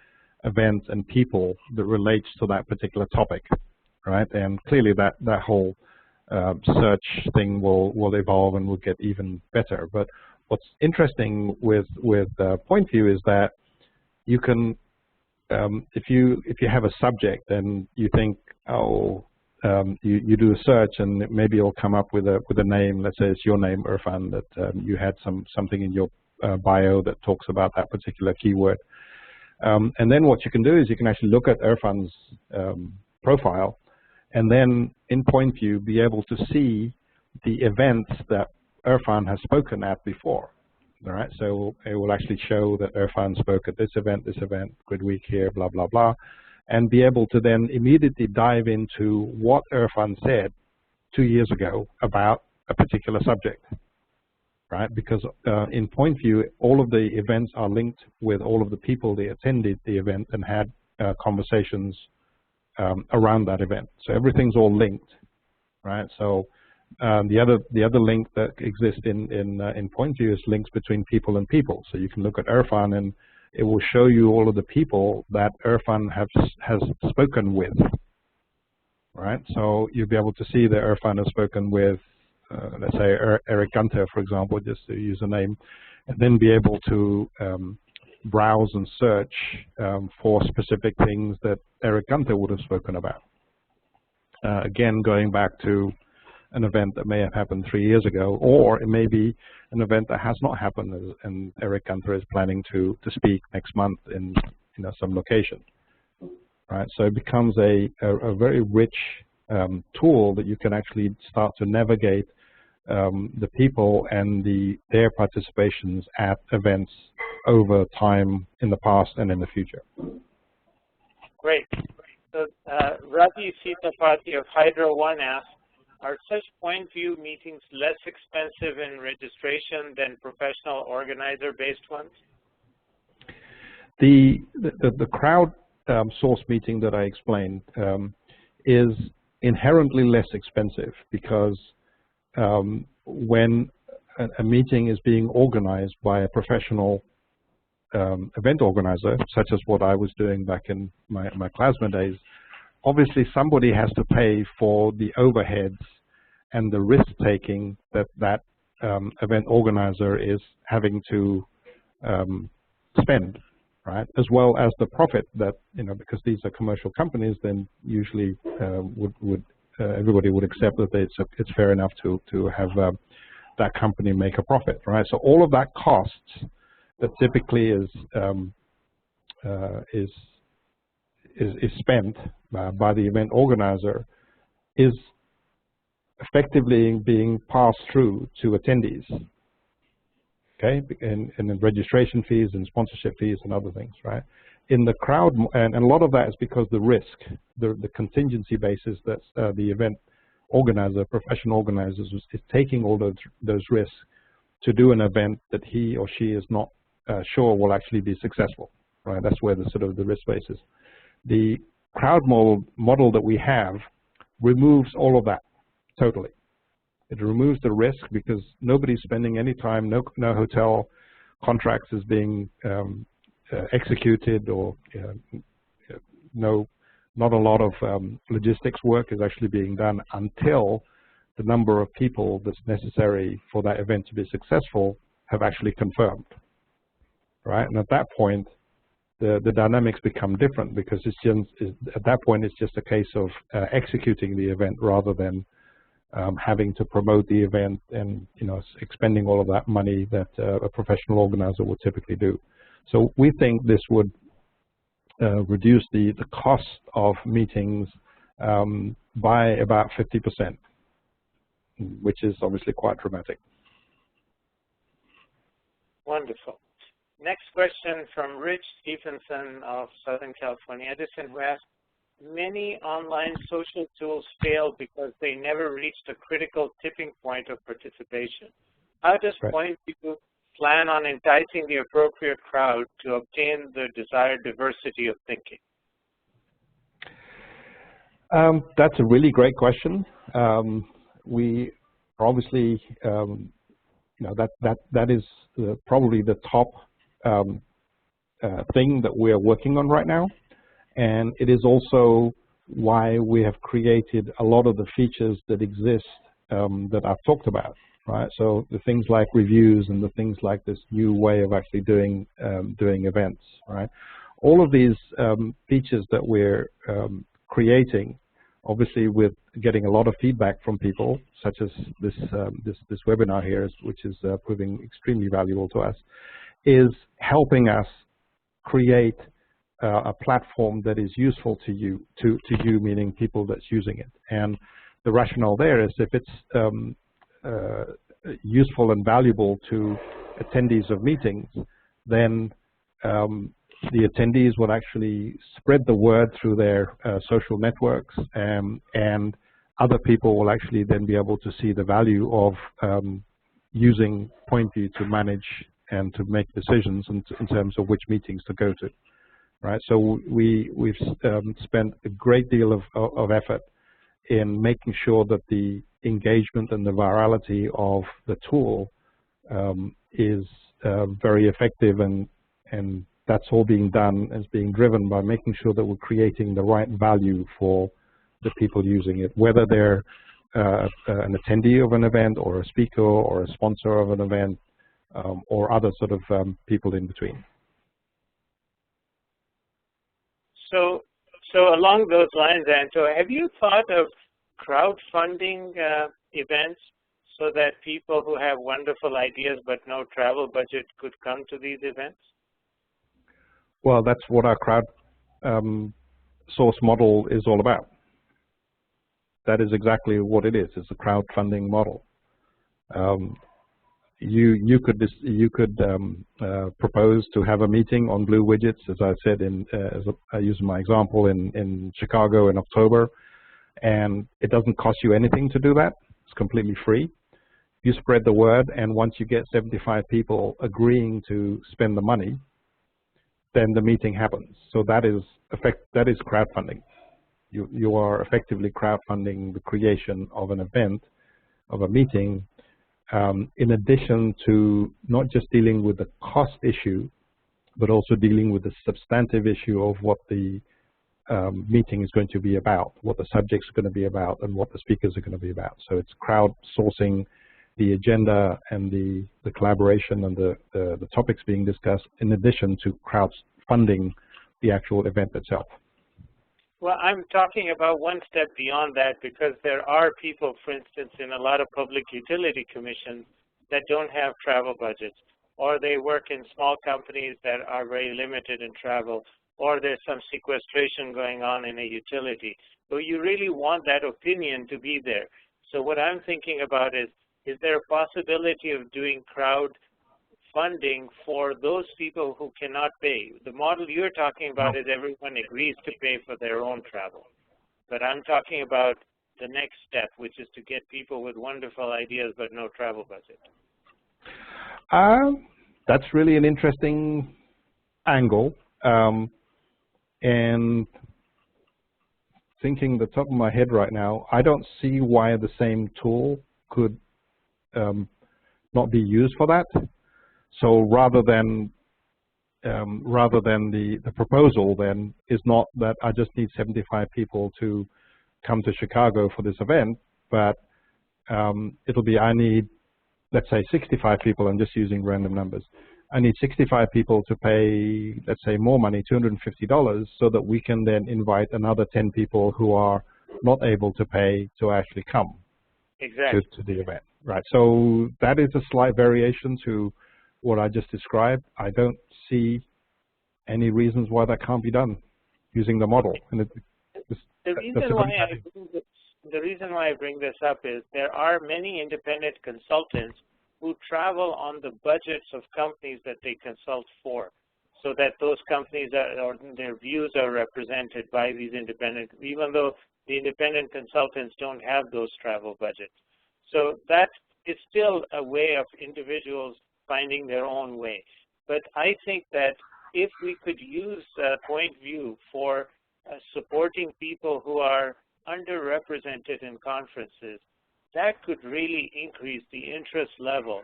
events and people that relates to that particular topic, right? And clearly that whole search thing will evolve and will get even better. But what's interesting with PointView is that you can, if you have a subject and you think, you do a search and maybe it'll come up with a name. Let's say it's your name, Erfan, that you had something in your bio that talks about that particular keyword. And then what you can do is you can actually look at Erfan's profile, and then in PointView be able to see the events that Erfan has spoken at before. All right, so it will actually show that Erfan spoke at this event, Grid Week here, blah, blah, blah, and be able to then immediately dive into what Erfan said 2 years ago about a particular subject, right? Because in PointView, all of the events are linked with all of the people that attended the event and had conversations around that event. So everything's all linked, right? So the other link that exists in PointView is links between people and people. So you can look at Erfan, and it will show you all of the people that Erfan has spoken with, right? So you'll be able to see that Erfan has spoken with, let's say, Eric Gunter, for example, just to use a name, and then be able to browse and search for specific things that Eric Gunter would have spoken about. Again, going back to an event that may have happened 3 years ago, or it may be an event that has not happened, and Eric Gunter is planning to speak next month in some location. Right, so it becomes a very rich tool that you can actually start to navigate the people and their participations at events over time in the past and in the future. Great. So Ravi Sitapati of Hydro One asks, are such PointView meetings less expensive in registration than professional organizer-based ones? The crowd source meeting that I explained is inherently less expensive because when a meeting is being organized by a professional event organizer, such as what I was doing back in my Klasma days, obviously somebody has to pay for the overheads and the risk-taking that event organizer is having to spend, right? As well as the profit that, because these are commercial companies, then usually everybody would accept that it's fair enough to have that company make a profit, right? So all of that costs that typically is spent by the event organizer is effectively being passed through to attendees, okay, and in registration fees and sponsorship fees and other things, right? In the crowd, and a lot of that is because the risk, the contingency basis that the event organizer, professional organizers, is taking all those risks to do an event that he or she is not sure will actually be successful, right? That's where the sort of the risk base is. The crowd model that we have removes all of that totally. It removes the risk because nobody's spending any time, no hotel contracts is being executed, or not a lot of logistics work is actually being done until the number of people that's necessary for that event to be successful have actually confirmed, right? And at that point, the dynamics become different because it's just, at that point it's just a case of executing the event rather than having to promote the event and expending all of that money that a professional organizer would typically do. So we think this would reduce the cost of meetings by about 50%, which is obviously quite dramatic. Wonderful. Next question from Rich Stephenson of Southern California Edison, who asks, many online social tools fail because they never reached a critical tipping point of participation. How does PointView plan on enticing the appropriate crowd to obtain the desired diversity of thinking? That's a really great question. We obviously, that is probably the top thing that we are working on right now. And it is also why we have created a lot of the features that exist that I've talked about, right? So the things like reviews and the things like this new way of actually doing events, right? All of these features that we're creating, obviously with getting a lot of feedback from people, such as this webinar here, which is proving extremely valuable to us, is helping us create a platform that is useful to you, meaning people that's using it. And the rationale there is if it's useful and valuable to attendees of meetings, then the attendees will actually spread the word through their social networks, and other people will actually then be able to see the value of using PointView to manage and to make decisions in terms of which meetings to go to. Right, so we've spent a great deal of effort in making sure that the engagement and the virality of the tool is very effective and that's all being done is being driven by making sure that we're creating the right value for the people using it, whether they're an attendee of an event or a speaker or a sponsor of an event or other sort of people in between. So along those lines, Anto, have you thought of crowdfunding events so that people who have wonderful ideas but no travel budget could come to these events? Well, that's what our crowd source model is all about. That is exactly what it is. It's a crowdfunding model. You could propose to have a meeting on Blue Widgets, as I said, I use my example in Chicago in October, and it doesn't cost you anything to do that. It's completely free. You spread the word, and once you get 75 people agreeing to spend the money, then the meeting happens. So that is crowdfunding. You are effectively crowdfunding the creation of an event, of a meeting, in addition to not just dealing with the cost issue, but also dealing with the substantive issue of what the meeting is going to be about, what the subjects are going to be about, and what the speakers are going to be about. So it's crowdsourcing the agenda and the collaboration and the topics being discussed, in addition to crowdfunding the actual event itself. Well, I'm talking about one step beyond that, because there are people, for instance, in a lot of public utility commissions that don't have travel budgets, or they work in small companies that are very limited in travel, or there's some sequestration going on in a utility. So you really want that opinion to be there. So what I'm thinking about is there a possibility of doing crowdfunding for those people who cannot pay? The model you're talking about is everyone agrees to pay for their own travel. But I'm talking about the next step, which is to get people with wonderful ideas but no travel budget. That's really an interesting angle. And thinking the top of my head right now, I don't see why the same tool could not be used for that. So rather than the proposal then is not that I just need 75 people to come to Chicago for this event, but it'll be I need, let's say, 65 people. I'm just using random numbers. I need 65 people to pay, let's say, more money, $250, so that we can then invite another 10 people who are not able to pay to actually come to the event. Right. So that is a slight variation to what I just described. I don't see any reasons why that can't be done using the model. And the reason why I bring this up is there are many independent consultants who travel on the budgets of companies that they consult for, so that those companies or their views are represented by these independent, even though the independent consultants don't have those travel budgets. So that is still a way of individuals finding their own way. But I think that if we could use PointView for supporting people who are underrepresented in conferences, that could really increase the interest level.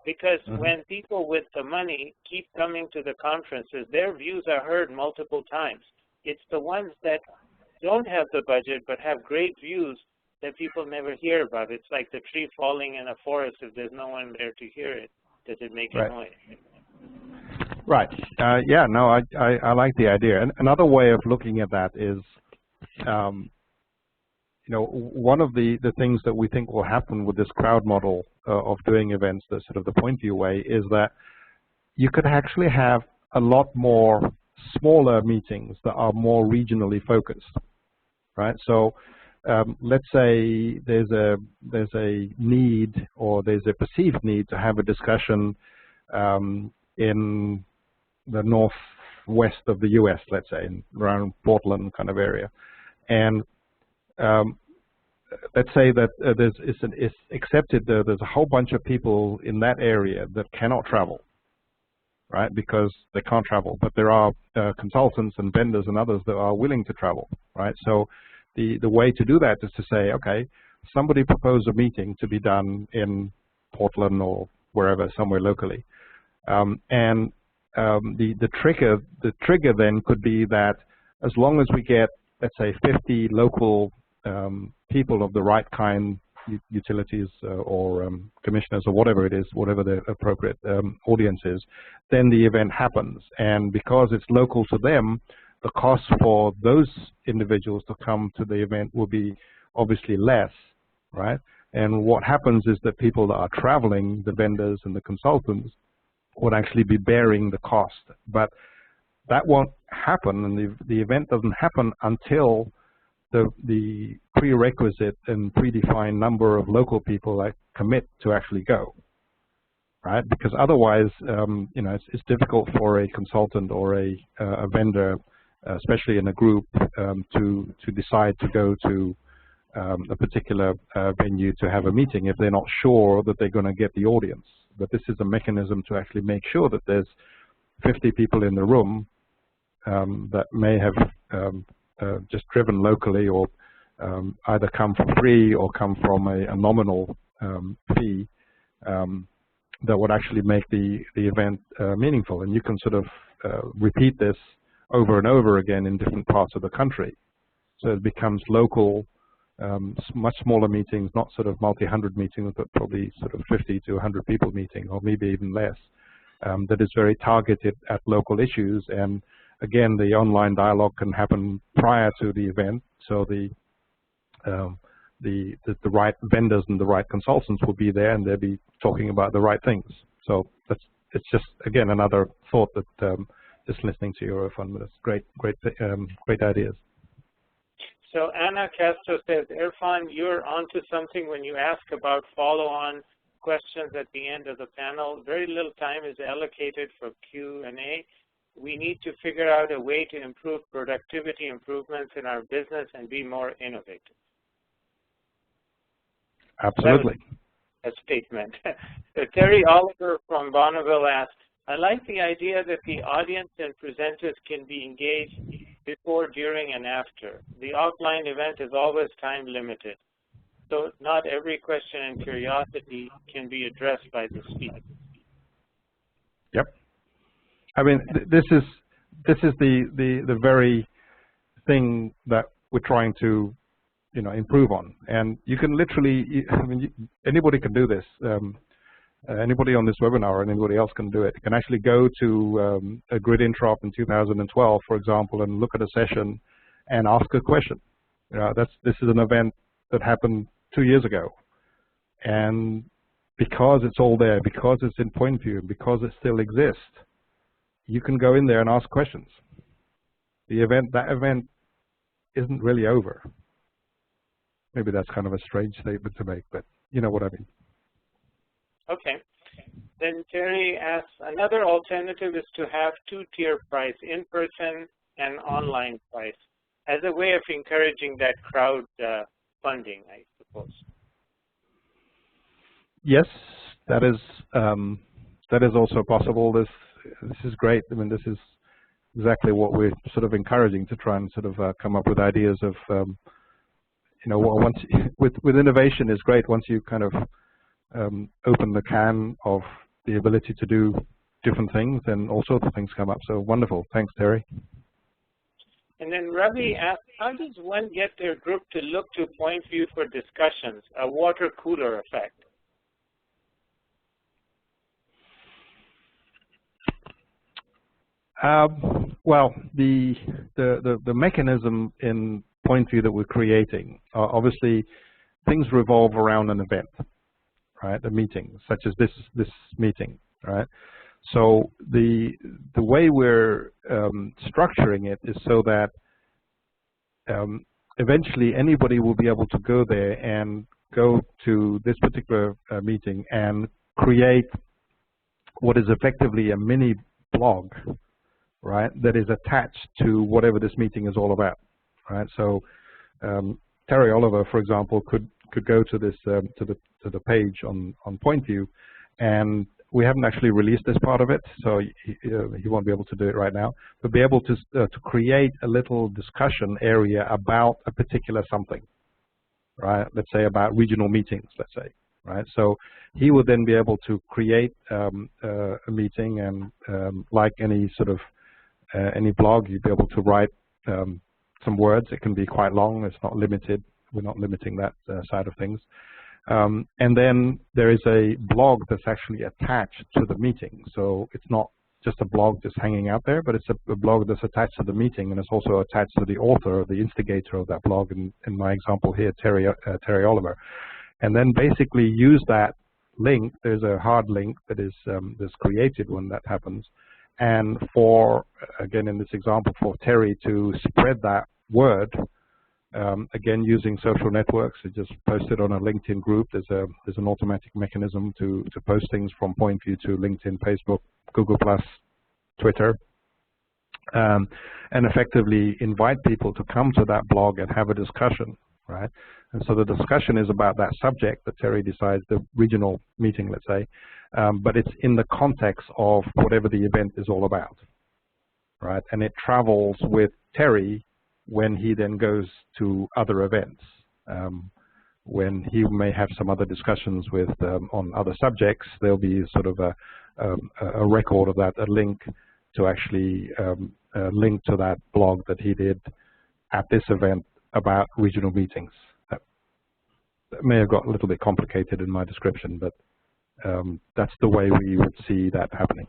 Because when people with the money keep coming to the conferences, their views are heard multiple times. It's the ones that don't have the budget but have great views that people never hear about. It's like the tree falling in a forest. If there's no one there to hear it, does it make a noise? Right. Yeah, no, I like the idea. And another way of looking at that is, you know, one of the things that we think will happen with this crowd model of doing events, the sort of the PointView way, is that you could actually have a lot more smaller meetings that are more regionally focused, right? So let's say there's a need, or there's a perceived need to have a discussion in the northwest of the U.S., let's say, around Portland kind of area, and let's say that it's accepted that there's a whole bunch of people in that area that cannot travel, right? Because they can't travel, but there are consultants and vendors and others that are willing to travel, right? So the way to do that is to say, okay, somebody propose a meeting to be done in Portland or wherever, somewhere locally, and the trigger then could be that as long as we get, let's say, 50 local people of the right kind, utilities or commissioners or whatever it is, whatever the appropriate audience is, then the event happens. And because it's local to them, the cost for those individuals to come to the event will be obviously less, right? And what happens is that people that are traveling, the vendors and the consultants, would actually be bearing the cost. But that won't happen, and the event doesn't happen until the prerequisite and predefined number of local people that commit to actually go, right? Because otherwise, you know, it's difficult for a consultant or a vendor, especially in a group, to decide to go to a particular venue to have a meeting if they're not sure that they're going to get the audience. But this is a mechanism to actually make sure that there's 50 people in the room that may have just driven locally, or either come for free or come from a nominal fee, that would actually make the event meaningful. And you can sort of repeat this over and over again in different parts of the country. So it becomes local, much smaller meetings, not sort of multi-hundred meetings, but probably sort of 50 to 100 people meeting, or maybe even less, that is very targeted at local issues. And again, the online dialogue can happen prior to the event, so the right vendors and the right consultants will be there, and they'll be talking about the right things. So it's just, again, another thought that just listening to you, Erfan, that's great ideas. So Anna Castro says, Erfan, you're onto something when you ask about follow-on questions at the end of the panel. Very little time is allocated for Q&A. We need to figure out a way to improve productivity improvements in our business and be more innovative. Absolutely. A statement. So Terry Oliver from Bonneville asked, I like the idea that the audience and presenters can be engaged before, during, and after. The offline event is always time limited, so not every question and curiosity can be addressed by the speaker. Yep. I mean, this is the very thing that we're trying to, you know, improve on. And you can literally, I mean, anybody can do this. Anybody on this webinar and anybody else can do it. You can actually go to a grid interop in 2012, for example, and look at a session and ask a question. This is an event that happened 2 years ago. And because it's all there, because it's in PointView, because it still exists, you can go in there and ask questions. That event isn't really over. Maybe that's kind of a strange statement to make, but you know what I mean. Okay. Then Terry asks, another alternative is to have two-tier price, in-person and online price, as a way of encouraging that crowd funding, I suppose. Yes, that is also possible. This is great. I mean, this is exactly what we're sort of encouraging, to try and sort of come up with ideas of, you know, once with innovation is great. Once you kind of open the can of the ability to do different things, and all sorts of things come up. So wonderful. Thanks, Terry. And then Ravi asked, how does one get their group to look to PointView for discussions, a water cooler effect? Well, the mechanism in PointView that we're creating, obviously things revolve around an event, right? A meeting, such as this meeting, right? So the way we're structuring it is so that eventually anybody will be able to go there and go to this particular meeting and create what is effectively a mini blog, right, that is attached to whatever this meeting is all about, right? So Terry Oliver, for example, could go to this to the page on PointView, and we haven't actually released this part of it, so he won't be able to do it right now, but be able to create a little discussion area about a particular something, right? Let's say about regional meetings, let's say, right? So he would then be able to create a meeting, and like any sort of any blog, you'd be able to write some words. It can be quite long. It's not limited. We're not limiting that side of things. And then there is a blog that's actually attached to the meeting. So it's not just a blog just hanging out there, but it's a blog that's attached to the meeting, and it's also attached to the author or the instigator of that blog. In my example here, Terry Oliver. And then basically use that link. There's a hard link that is that's created when that happens. And for, again, in this example, for Terry to spread that word, again, using social networks, it just posted on a LinkedIn group. There's an automatic mechanism to post things from PointView to LinkedIn, Facebook, Google+, Twitter, and effectively invite people to come to that blog and have a discussion, right? And so the discussion is about that subject that Terry decides, the regional meeting, let's say, but it's in the context of whatever the event is all about, right? And it travels with Terry when he then goes to other events, when he may have some other discussions with on other subjects. There'll be sort of a record of that, a link to actually link to that blog that he did at this event about regional meetings. That may have got a little bit complicated in my description, but that's the way we would see that happening.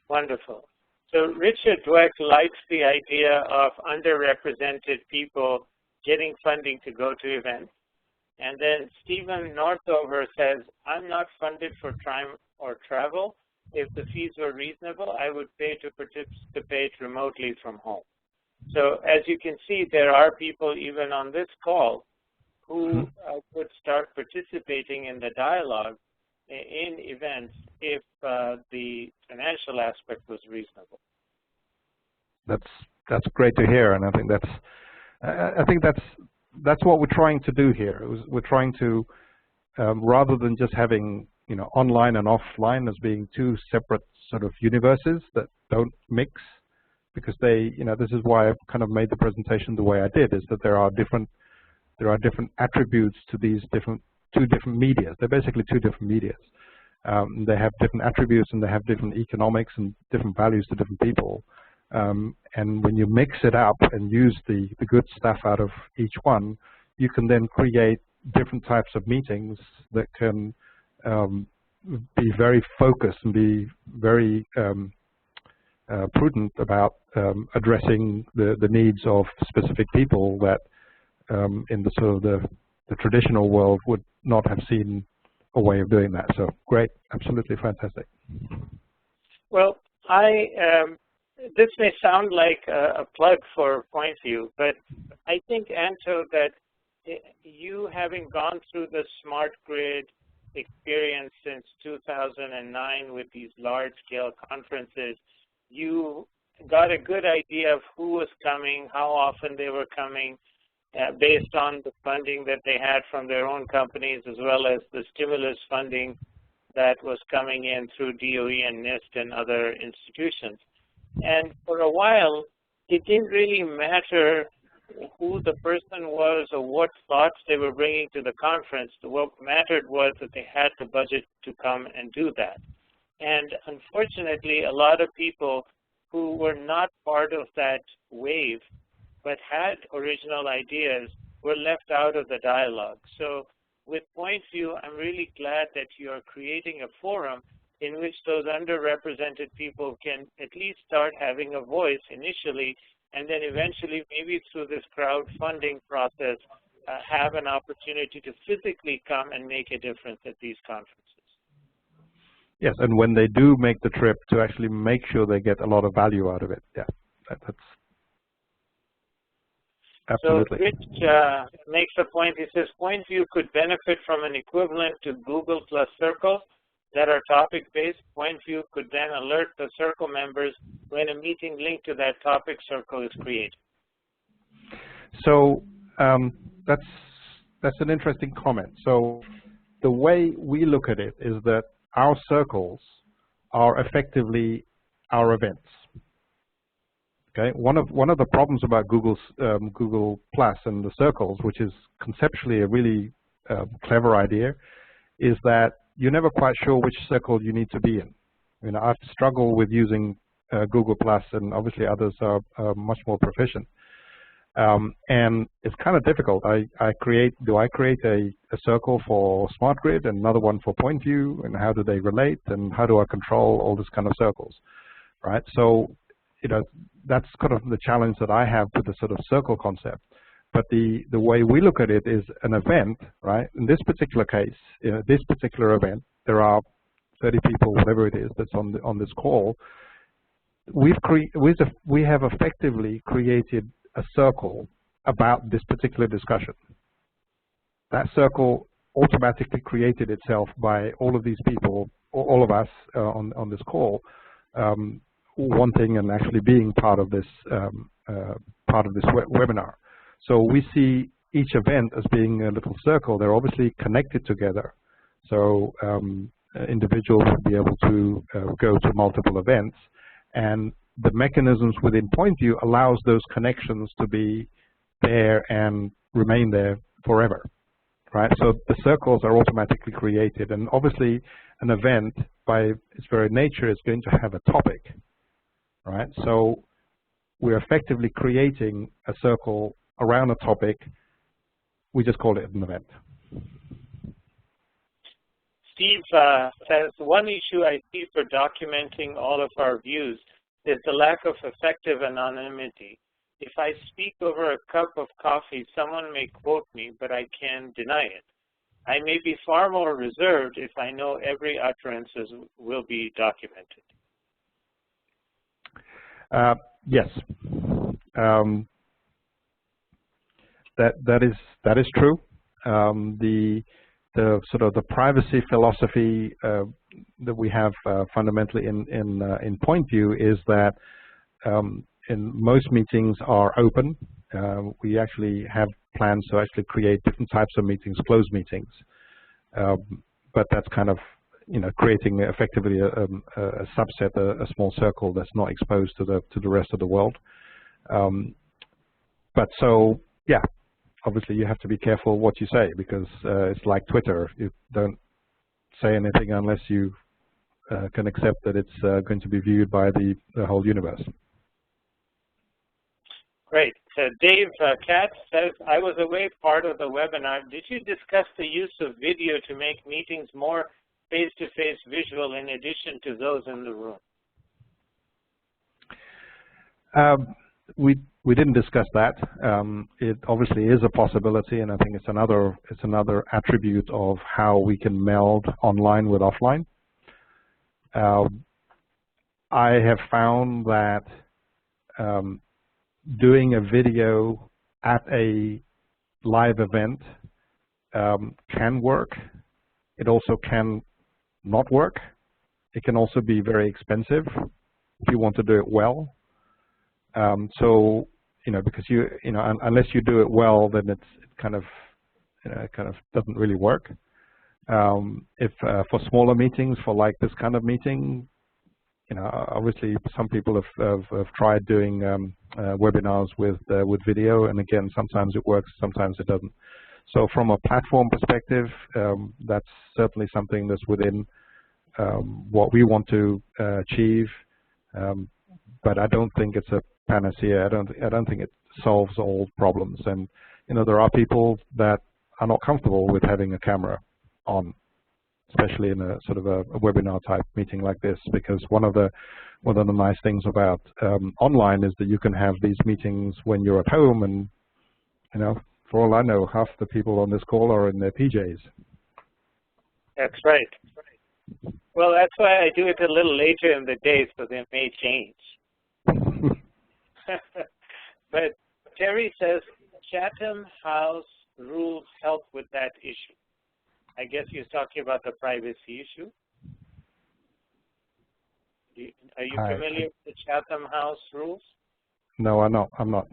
Wonderful. So Richard Dweck likes the idea of underrepresented people getting funding to go to events. And then Stephen Northover says, I'm not funded for time or travel. If the fees were reasonable, I would pay to participate remotely from home. So as you can see, there are people even on this call who would start participating in the dialogue in events if the financial aspect was reasonable. That's great to hear, and I think that's what we're trying to do here. We're trying to rather than just having online and offline as being two separate sort of universes that don't mix, because they this is why I've kind of made the presentation the way I did, is that there are different attributes to these two different media. They're basically two different medias. They have different attributes, and they have different economics and different values to different people. And when you mix it up and use the good stuff out of each one, you can then create different types of meetings that can be very focused and be very prudent about addressing the needs of specific people that in the sort of the traditional world would not have seen a way of doing that. So great, absolutely fantastic. Well, this may sound like a plug for PointView, but I think, Anto, that you, having gone through the smart grid experience since 2009 with these large-scale conferences, you got a good idea of who was coming, how often they were coming, based on the funding that they had from their own companies, as well as the stimulus funding that was coming in through DOE and NIST and other institutions. And for a while, it didn't really matter who the person was or what thoughts they were bringing to the conference. What mattered was that they had the budget to come and do that. And unfortunately, a lot of people who were not part of that wave but had original ideas were left out of the dialogue. So with PointView, I'm really glad that you are creating a forum in which those underrepresented people can at least start having a voice initially, and then eventually, maybe through this crowdfunding process, have an opportunity to physically come and make a difference at these conferences. Yes, and when they do make the trip, to actually make sure they get a lot of value out of it. Yeah, that's absolutely. So Rich makes a point. He says, PointView could benefit from an equivalent to Google plus Circle that are topic-based. PointView could then alert the Circle members when a meeting linked to that topic circle is created. So that's an interesting comment. So the way we look at it is that our circles are effectively our events. Okay, one of the problems about Google Plus and the circles, which is conceptually a really clever idea, is that you're never quite sure which circle you need to be in. You know, I've struggled with using Google Plus, and obviously others are much more proficient. And it's kind of difficult. Do I create a circle for Smart Grid and another one for PointView, and how do they relate, and how do I control all this kind of circles, right? So, you know, that's kind of the challenge that I have with the sort of circle concept. But the way we look at it is an event, right? In this particular case, this particular event, there are 30 people, whatever it is, that's on this call. We have effectively created a circle about this particular discussion. That circle automatically created itself by all of these people, all of us on this call, wanting and actually being part of this webinar. So we see each event as being a little circle. They're obviously connected together. So individuals will be able to go to multiple events, and the mechanisms within PointView allows those connections to be there and remain there forever, right? So the circles are automatically created, and obviously an event by its very nature is going to have a topic, right? So we're effectively creating a circle around a topic. We just call it an event. Steve says, one issue I see for documenting all of our views is the lack of effective anonymity. If I speak over a cup of coffee, someone may quote me, but I can deny it. I may be far more reserved if I know every utterance will be documented. Yes, that is true. The sort of the privacy philosophy that we have fundamentally in PointView is that in most meetings are open. We actually have plans to actually create different types of meetings, closed meetings, but that's kind of, you know, creating effectively a subset, a small circle that's not exposed to the rest of the world. But so yeah. Obviously, you have to be careful what you say, because it's like Twitter. You don't say anything unless you can accept that it's going to be viewed by the whole universe. Great. So Dave Katz says, I was away part of the webinar. Did you discuss the use of video to make meetings more face-to-face visual in addition to those in the room? We didn't discuss that. It obviously is a possibility, and I think it's another attribute of how we can meld online with offline. I have found that doing a video at a live event can work. It also can not work. It can also be very expensive if you want to do it well. So, you know, because unless you do it well, then it kind of doesn't really work. If for smaller meetings, for like this kind of meeting, you know, obviously some people have tried doing webinars with video, and again, sometimes it works, sometimes it doesn't. So from a platform perspective, that's certainly something that's within what we want to achieve. But I don't think it's a panacea. I don't think it solves all problems. And you know, there are people that are not comfortable with having a camera on, especially in a sort of a webinar type meeting like this, because one of the nice things about online is that you can have these meetings when you're at home, and you know, for all I know, half the people on this call are in their PJs. That's right. Well, that's why I do it a little later in the day, so they may change. But Terry says Chatham House rules help with that issue. I guess he's talking about the privacy issue. Are you familiar with the Chatham House rules? No, I'm not.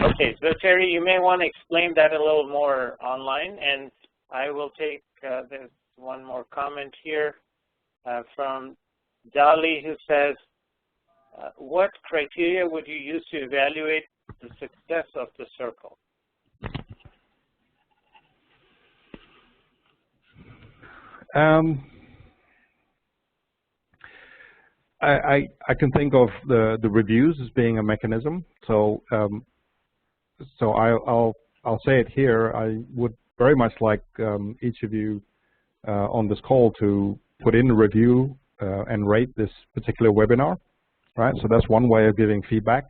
Okay, so Terry, you may want to explain that a little more online, and I will take, there's one more comment here from Dali, who says, what criteria would you use to evaluate the success of the circle? I can think of the reviews as being a mechanism. So I'll say it here. I would very much like each of you on this call to put in a review and rate this particular webinar, right? So that's one way of giving feedback.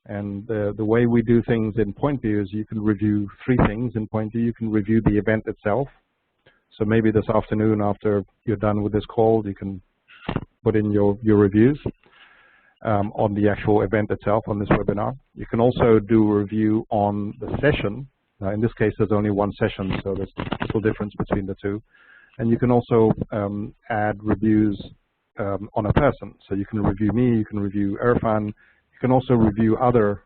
And the way we do things in PointView is you can review 3 things in PointView. You can review the event itself. So maybe this afternoon after you're done with this call, you can put in your reviews on the actual event itself, on this webinar. You can also do a review on the session. In this case, there's only one session, so there's little difference between the two. And you can also add reviews on a person. So you can review me, you can review Erfan, you can also review other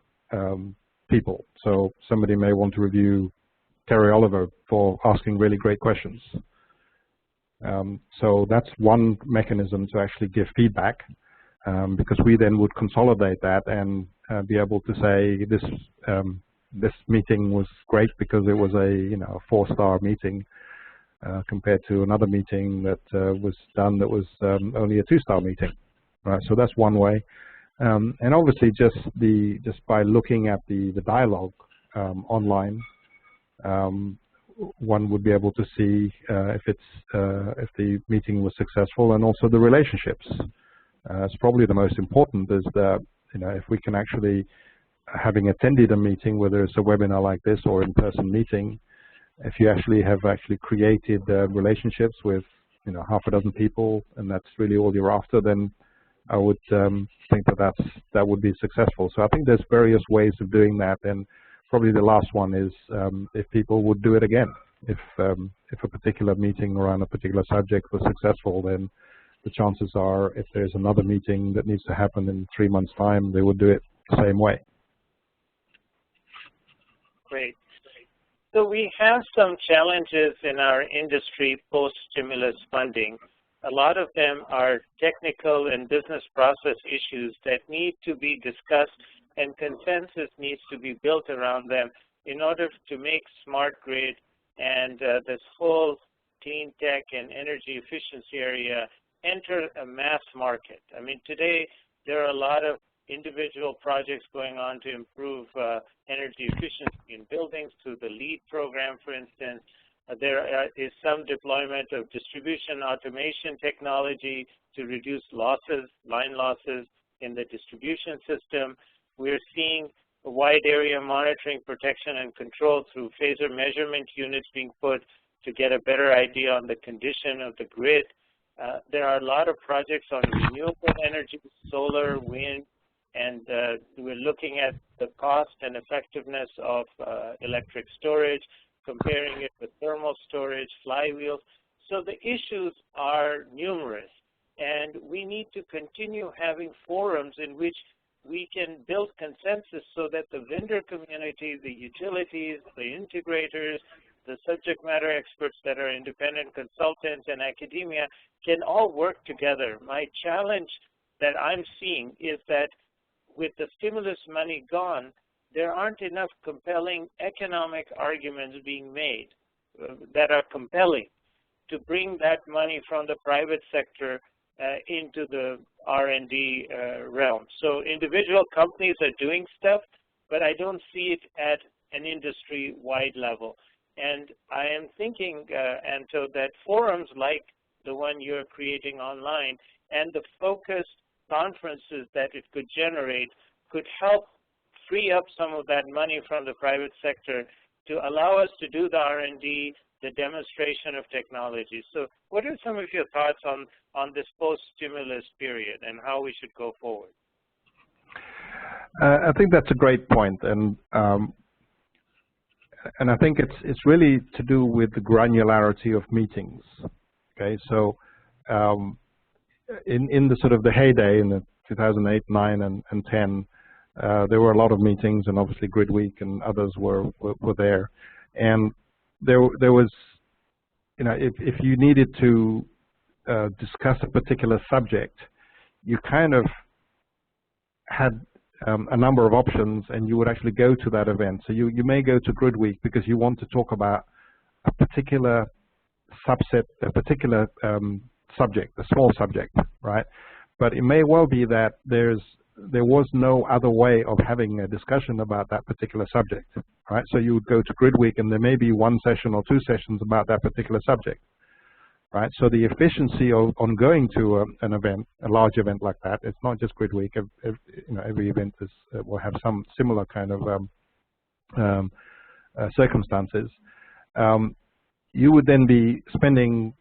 people. So somebody may want to review Terry Oliver for asking really great questions. So that's one mechanism to actually give feedback, because we then would consolidate that and be able to say this meeting was great because it was a 4-star meeting compared to another meeting that was done that was only a 2-star meeting. Right. So that's one way, and obviously just by looking at the dialogue online. One would be able to see if the meeting was successful, and also the relationships. It's probably the most important is that if we can actually, having attended a meeting, whether it's a webinar like this or in-person meeting, if you have created relationships with half a dozen people, and that's really all you're after, then I would think that would be successful. So I think there's various ways of doing that, and probably the last one is if people would do it again. If a particular meeting around a particular subject was successful, then the chances are if there's another meeting that needs to happen in 3 months' time, they would do it the same way. Great. So we have some challenges in our industry post-stimulus funding. A lot of them are technical and business process issues that need to be discussed, and consensus needs to be built around them in order to make smart grid and this whole clean tech and energy efficiency area enter a mass market. I mean, today there are a lot of individual projects going on to improve energy efficiency in buildings through the LEED program, for instance. There is some deployment of distribution automation technology to reduce losses, line losses in the distribution system. We're seeing a wide area monitoring, protection, and control through phaser measurement units being put to get a better idea on the condition of the grid. There are a lot of projects on renewable energy, solar, wind, and we're looking at the cost and effectiveness of electric storage, comparing it with thermal storage, flywheels. So the issues are numerous, and we need to continue having forums in which we can build consensus so that the vendor community, the utilities, the integrators, the subject matter experts that are independent consultants, and academia can all work together. My challenge that I'm seeing is that with the stimulus money gone, there aren't enough compelling economic arguments being made that are compelling to bring that money from the private sector into the R&D realm. So individual companies are doing stuff, but I don't see it at an industry-wide level. And I am thinking, Anto, that forums like the one you're creating online and the focused conferences that it could generate could help free up some of that money from the private sector to allow us to do the R&D, the demonstration of technology. So what are some of your thoughts on this post-stimulus period and how we should go forward? I think that's a great point, and I think it's really to do with the granularity of meetings. Okay, so in the sort of the heyday in the 2008, 9, and 10, there were a lot of meetings, and obviously Grid Week and others were there, and there was, if you needed to discuss a particular subject, you kind of had a number of options, and you would actually go to that event. So you may go to Grid Week because you want to talk about a particular subset, a particular subject, a small subject, right? But it may well be that there was no other way of having a discussion about that particular subject, right? So you would go to Grid Week and there may be one session or two sessions about that particular subject, right? So the efficiency on going to an event, a large event like that, it's not just Grid Week. Every event will have some similar kind of circumstances. You would then be spending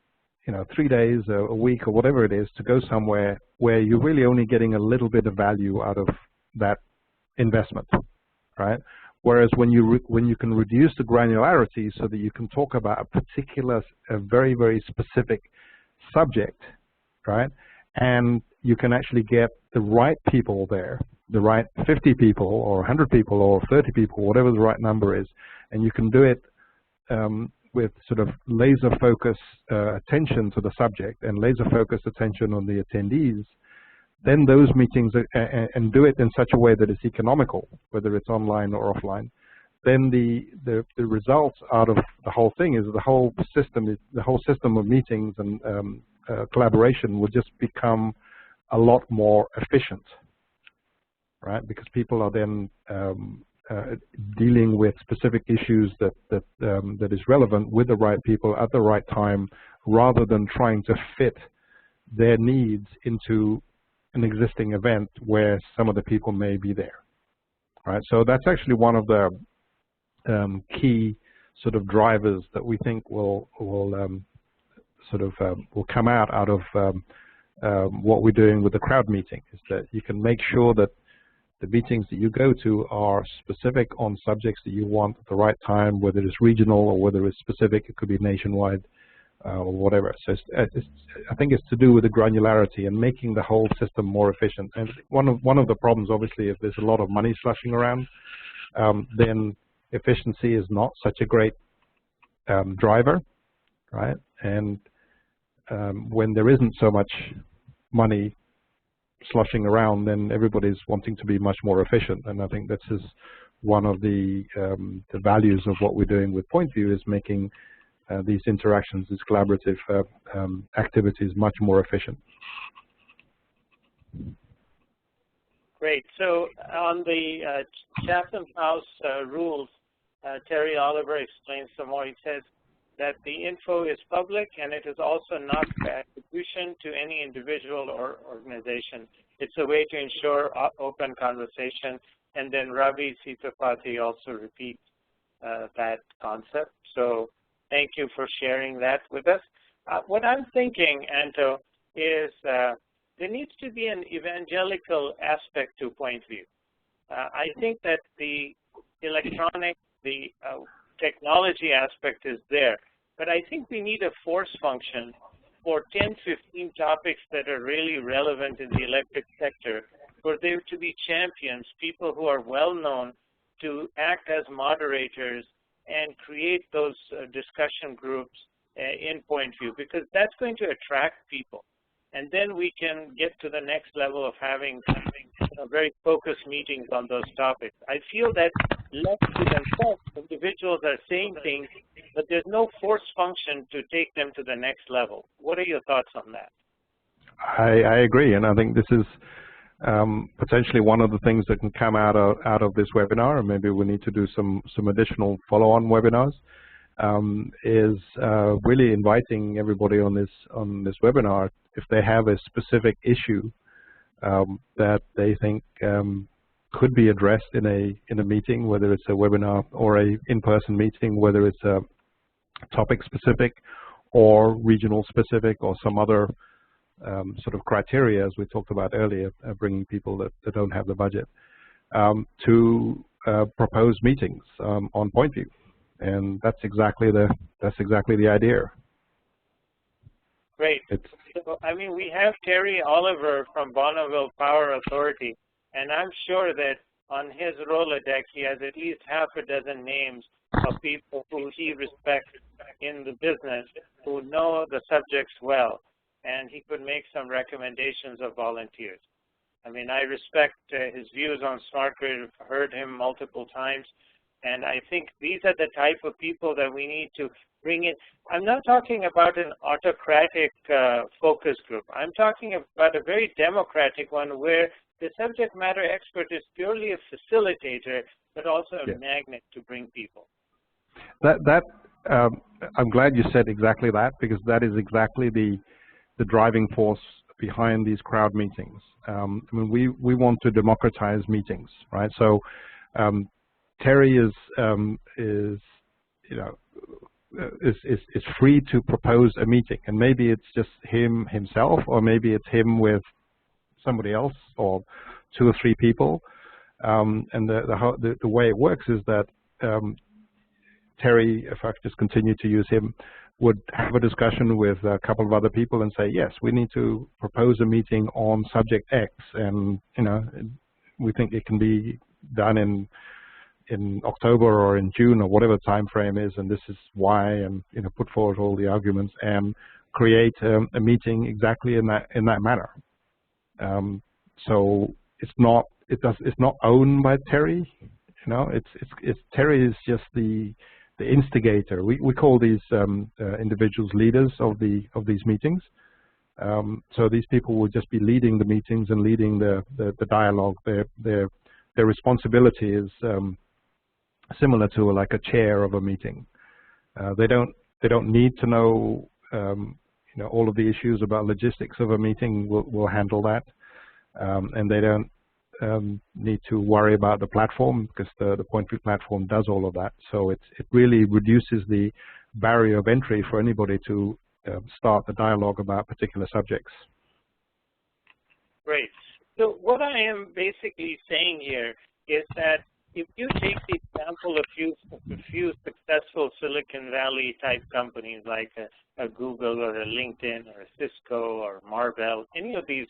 3 days, a week, or whatever it is, to go somewhere where you're really only getting a little bit of value out of that investment, right? Whereas when you can reduce the granularity so that you can talk about a particular, a very, very specific subject, right? And you can actually get the right people there, the right 50 people or 100 people or 30 people, whatever the right number is, and you can do it with sort of laser focus attention to the subject and laser focused attention on the attendees, then those meetings, and do it in such a way that it's economical, whether it's online or offline, then the results out of the whole thing is the whole system of meetings and collaboration will just become a lot more efficient, right? Because people are then dealing with specific issues that is relevant with the right people at the right time, rather than trying to fit their needs into an existing event where some of the people may be there, right? So that's actually one of the key sort of drivers that we think will come out of what we're doing with the crowd meeting, is that you can make sure that the meetings that you go to are specific on subjects that you want at the right time, whether it's regional or whether it's specific. It could be nationwide or whatever. So I think it's to do with the granularity and making the whole system more efficient. And one of the problems, obviously, if there's a lot of money slushing around, then efficiency is not such a great driver, right? And when there isn't so much money sloshing around, then everybody's wanting to be much more efficient. And I think this is one of the values of what we're doing with PointView, is making these interactions, these collaborative activities much more efficient. Great. So on the Chatham House rules, Terry Oliver explains some more. He says that the info is public and it is also not attribution to any individual or organization. It's a way to ensure open conversation. And then Ravi Sitapati also repeats that concept. So thank you for sharing that with us. What I'm thinking, Anto, is there needs to be an evangelical aspect to PointView. I think that the electronic, the technology aspect is there, but I think we need a force function for 10, 15 topics that are really relevant in the electric sector, for there to be champions, people who are well known, to act as moderators and create those discussion groups in PointView, because that's going to attract people. And then we can get to the next level of having very focused meetings on those topics. I feel that left to themselves, individuals are saying things, but there's no force function to take them to the next level. What are your thoughts on that? I agree, and I think this is potentially one of the things that can come out of this webinar, and maybe we need to do some additional follow-on webinars, is really inviting everybody on this webinar, if they have a specific issue that they think could be addressed in a meeting, whether it's a webinar or a in-person meeting, whether it's a topic specific or regional specific or some other sort of criteria, as we talked about earlier, bringing people that don't have the budget, to propose meetings on PointView, and that's exactly the idea. Great. So, I mean, we have Terry Oliver from Bonneville Power Authority, and I'm sure that on his Rolodex he has at least half a dozen names of people who he respects in the business, who know the subjects well, and he could make some recommendations of volunteers. I mean, I respect his views on smart grid. I've heard him multiple times, And I think these are the type of people that we need to bring in. I'm not talking about an autocratic focus group. I'm talking about a very democratic one where the subject matter expert is purely a facilitator, but also a magnet to bring people. I'm glad you said exactly that, because that is exactly the driving force behind these crowd meetings. I mean, we want to democratize meetings, right? So Terry is free to propose a meeting, and maybe it's just himself, or maybe it's him with somebody else, or 2 or 3 people. And the way it works is that Terry, if I just continue to use him, would have a discussion with a couple of other people and say, yes, we need to propose a meeting on subject X, and we think it can be done in October or in June or whatever time frame is, and this is why, and put forward all the arguments and create a meeting exactly in that manner. So it's not owned by Terry. Terry is just the instigator. We call these individuals leaders of these meetings. So these people will just be leading the meetings and leading the dialogue. Their responsibility is similar to like a chair of a meeting. They don't need to know all of the issues about logistics of a meeting. We'll handle that, and they don't need to worry about the platform, because the PointView platform does all of that. So it really reduces the barrier of entry for anybody to start the dialogue about particular subjects. Great. So what I am basically saying here is that if you take the example of a few successful Silicon Valley type companies like a Google or a LinkedIn or a Cisco or Marvell, any of these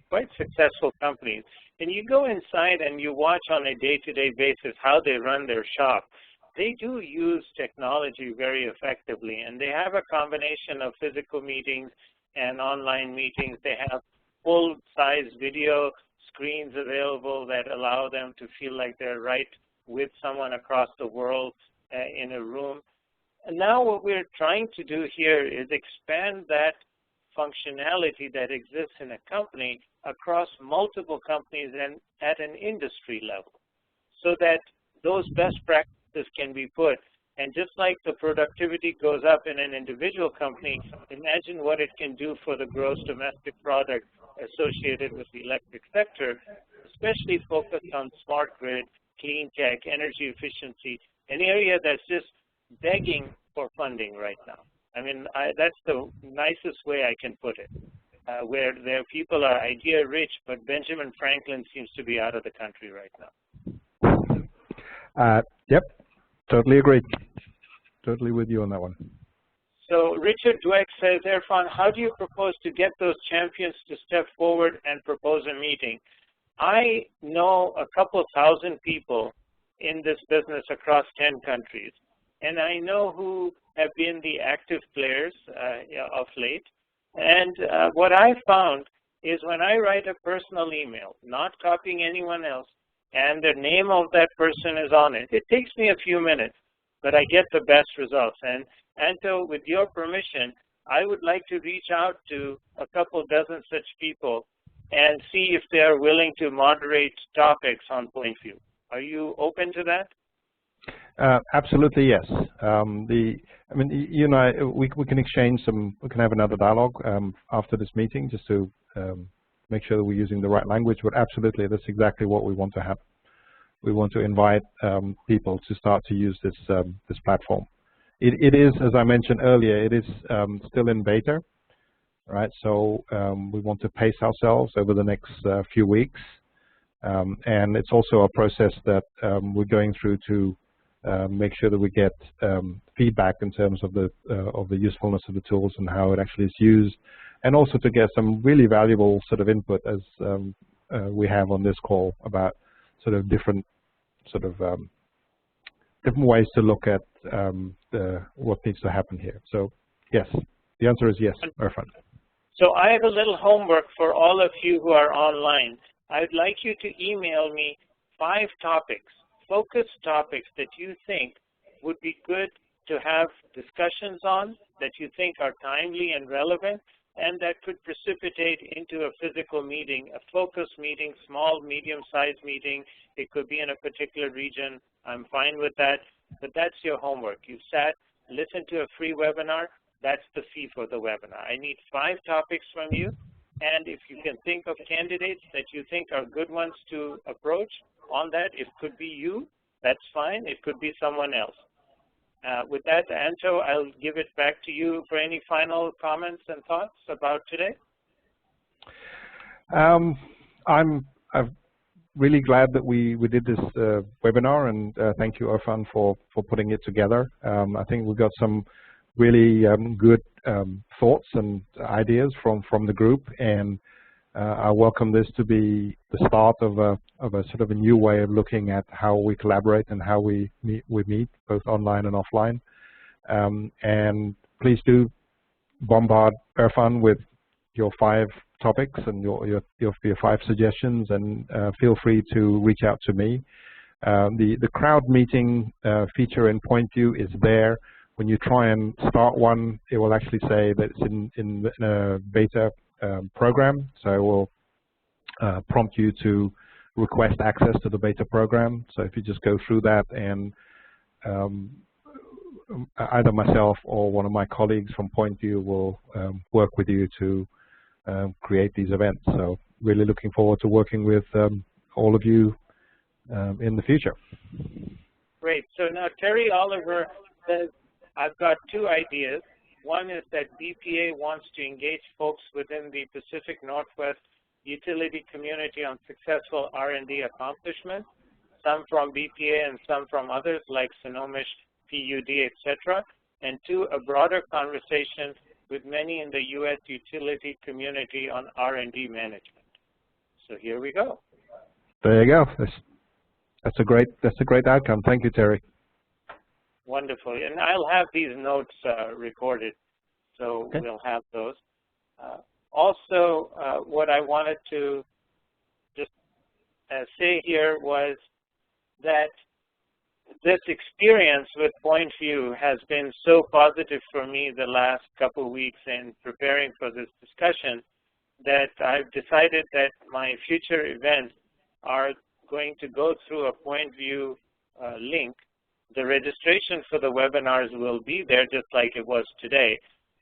quite successful companies, and you go inside and you watch on a day-to-day basis how they run their shop, they do use technology very effectively, and they have a combination of physical meetings and online meetings. They have full-size video screens available that allow them to feel like they're right with someone across the world in a room. And now what we're trying to do here is expand that functionality that exists in a company across multiple companies and at an industry level, so that those best practices can be put. And just like the productivity goes up in an individual company, imagine what it can do for the gross domestic product associated with the electric sector, especially focused on smart grid, clean tech, energy efficiency, an area that's just begging for funding right now. I mean, that's the nicest way I can put it, where their people are idea rich, but Benjamin Franklin seems to be out of the country right now. Yep, totally agreed. Totally with you on that one. So Richard Dweck says, Erfan, how do you propose to get those champions to step forward and propose a meeting? I know a couple thousand people in this business across 10 countries, and I know who have been the active players of late. And what I found is when I write a personal email, not copying anyone else, and the name of that person is on it, it takes me a few minutes, but I get the best results. And Anto, with your permission, I would like to reach out to a couple dozen such people and see if they are willing to moderate topics on PointView. Are you open to that? Absolutely, yes. I mean, you and I, we can exchange we can have another dialogue after this meeting, just to make sure that we're using the right language. But absolutely, that's exactly what we want to have. We want to invite people to start to use this platform. It is, as I mentioned earlier, it is still in beta, right? So we want to pace ourselves over the next few weeks, and it's also a process that we're going through to make sure that we get feedback in terms of the usefulness of the tools and how it actually is used, and also to get some really valuable sort of input, as we have on this call, about sort of different ways to look at what needs to happen here. So yes, the answer is yes, Erfan. So I have a little homework for all of you who are online. I'd like you to email me 5 topics, focused topics that you think would be good to have discussions on, that you think are timely and relevant, and that could precipitate into a physical meeting, a focus meeting, small, medium-sized meeting. It could be in a particular region. I'm fine with that, but that's your homework. You sat, listened to a free webinar. That's the fee for the webinar. I need 5 topics from you, and if you can think of candidates that you think are good ones to approach on that, it could be you, that's fine. It could be someone else. With that, Anto, I'll give it back to you for any final comments and thoughts about today. I'm really glad that we did this webinar, and thank you, Erfan, for putting it together. I think we got some really good thoughts and ideas from the group, and I welcome this to be the start of a sort of a new way of looking at how we collaborate and how we meet both online and offline. And please do bombard Erfan with your 5 topics and your 5 suggestions, and feel free to reach out to me. The crowd meeting feature in PointView is there. When you try and start one, it will actually say that it's in a beta program, so it will prompt you to request access to the beta program. So if you just go through that, and either myself or one of my colleagues from PointView will work with you to create these events. So really looking forward to working with all of you in the future. Great. So now Terry Oliver says, I've got 2 ideas. One is that BPA wants to engage folks within the Pacific Northwest utility community on successful R&D accomplishments, some from BPA and some from others like Sonomish, PUD, etc. And 2, a broader conversation with many in the U.S. utility community on R&D management. So here we go. There you go. That's a great outcome. Thank you, Terry. Wonderful. And I'll have these notes recorded, so okay. We'll have those. Also, what I wanted to just say here was that this experience with PointView has been so positive for me the last couple of weeks in preparing for this discussion that I've decided that my future events are going to go through a PointView link. The registration for the webinars will be there just like it was today,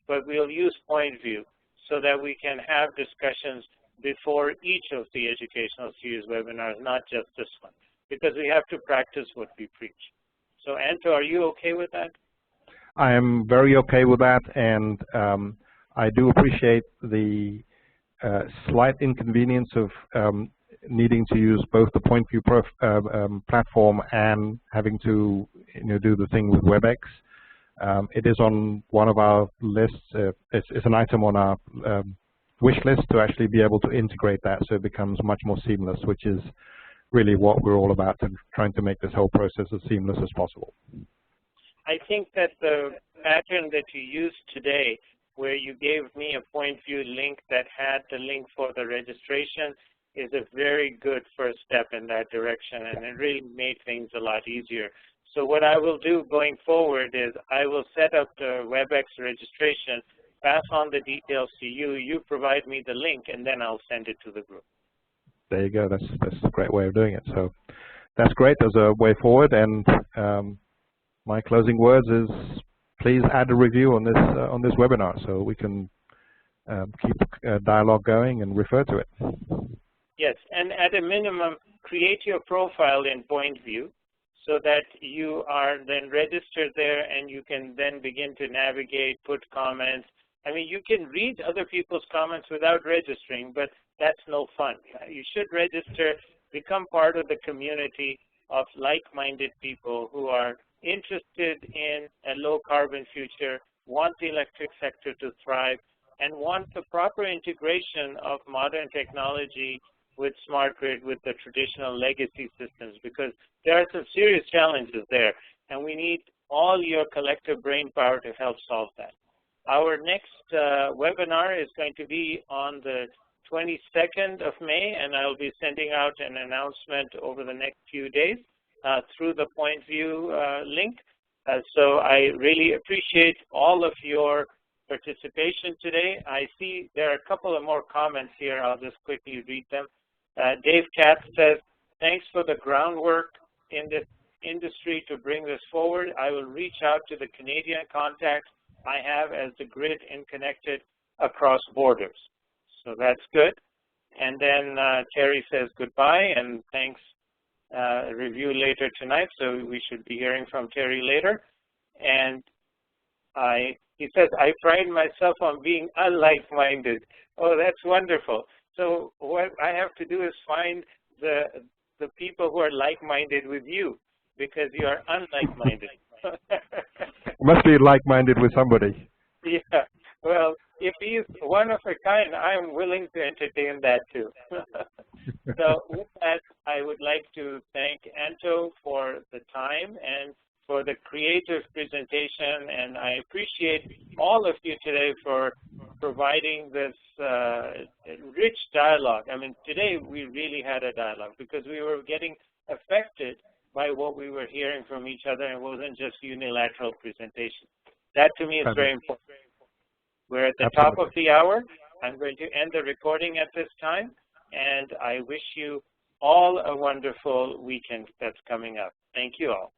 but we'll use PointView so that we can have discussions before each of the educational series webinars, not just this one, because we have to practice what we preach. So Anto, are you okay with that? I am very okay with that, and I do appreciate the slight inconvenience of needing to use both the PointView platform and having to do the thing with WebEx. It is on one of our lists. It's an item on our wish list to actually be able to integrate that so it becomes much more seamless, which is really what we're all about, and trying to make this whole process as seamless as possible. I think that the pattern that you used today, where you gave me a PointView link that had the link for the registration, is a very good first step in that direction, and it really made things a lot easier. So what I will do going forward is I will set up the WebEx registration, pass on the details to you, you provide me the link, and then I'll send it to the group. There you go. That's a great way of doing it. So that's great. There's a way forward, and my closing words is please add a review on this webinar so we can keep dialogue going and refer to it. Yes, and at a minimum, create your profile in PointView so that you are then registered there and you can then begin to navigate, put comments. I mean, you can read other people's comments without registering, but that's no fun. You should register, become part of the community of like-minded people who are interested in a low-carbon future, want the electric sector to thrive, and want the proper integration of modern technology with smart grid, with the traditional legacy systems, because there are some serious challenges there, and we need all your collective brain power to help solve that. Our next webinar is going to be on the 22nd of May, and I'll be sending out an announcement over the next few days through the PointView link. So I really appreciate all of your participation today. I see there are a couple of more comments here. I'll just quickly read them. Dave Katz says, thanks for the groundwork in this industry to bring this forward. I will reach out to the Canadian contacts I have as the grid connected across borders. So that's good. And then Terry says goodbye and thanks. Review later tonight, so we should be hearing from Terry later. And he says, I pride myself on being unlike-minded. Oh, that's wonderful. So what I have to do is find the people who are like-minded with you, because you are unlike-minded. Must be like-minded with somebody. Yeah. Well, if he's one of a kind, I'm willing to entertain that too. So with that, I would like to thank Anto for the time and for the creative presentation, and I appreciate all of you today for providing this rich dialogue. I mean, today we really had a dialogue because we were getting affected by what we were hearing from each other, and it wasn't just unilateral presentation. That to me is very important. We're at the top of the hour. I'm going to end the recording at this time, and I wish you all a wonderful weekend that's coming up. Thank you all.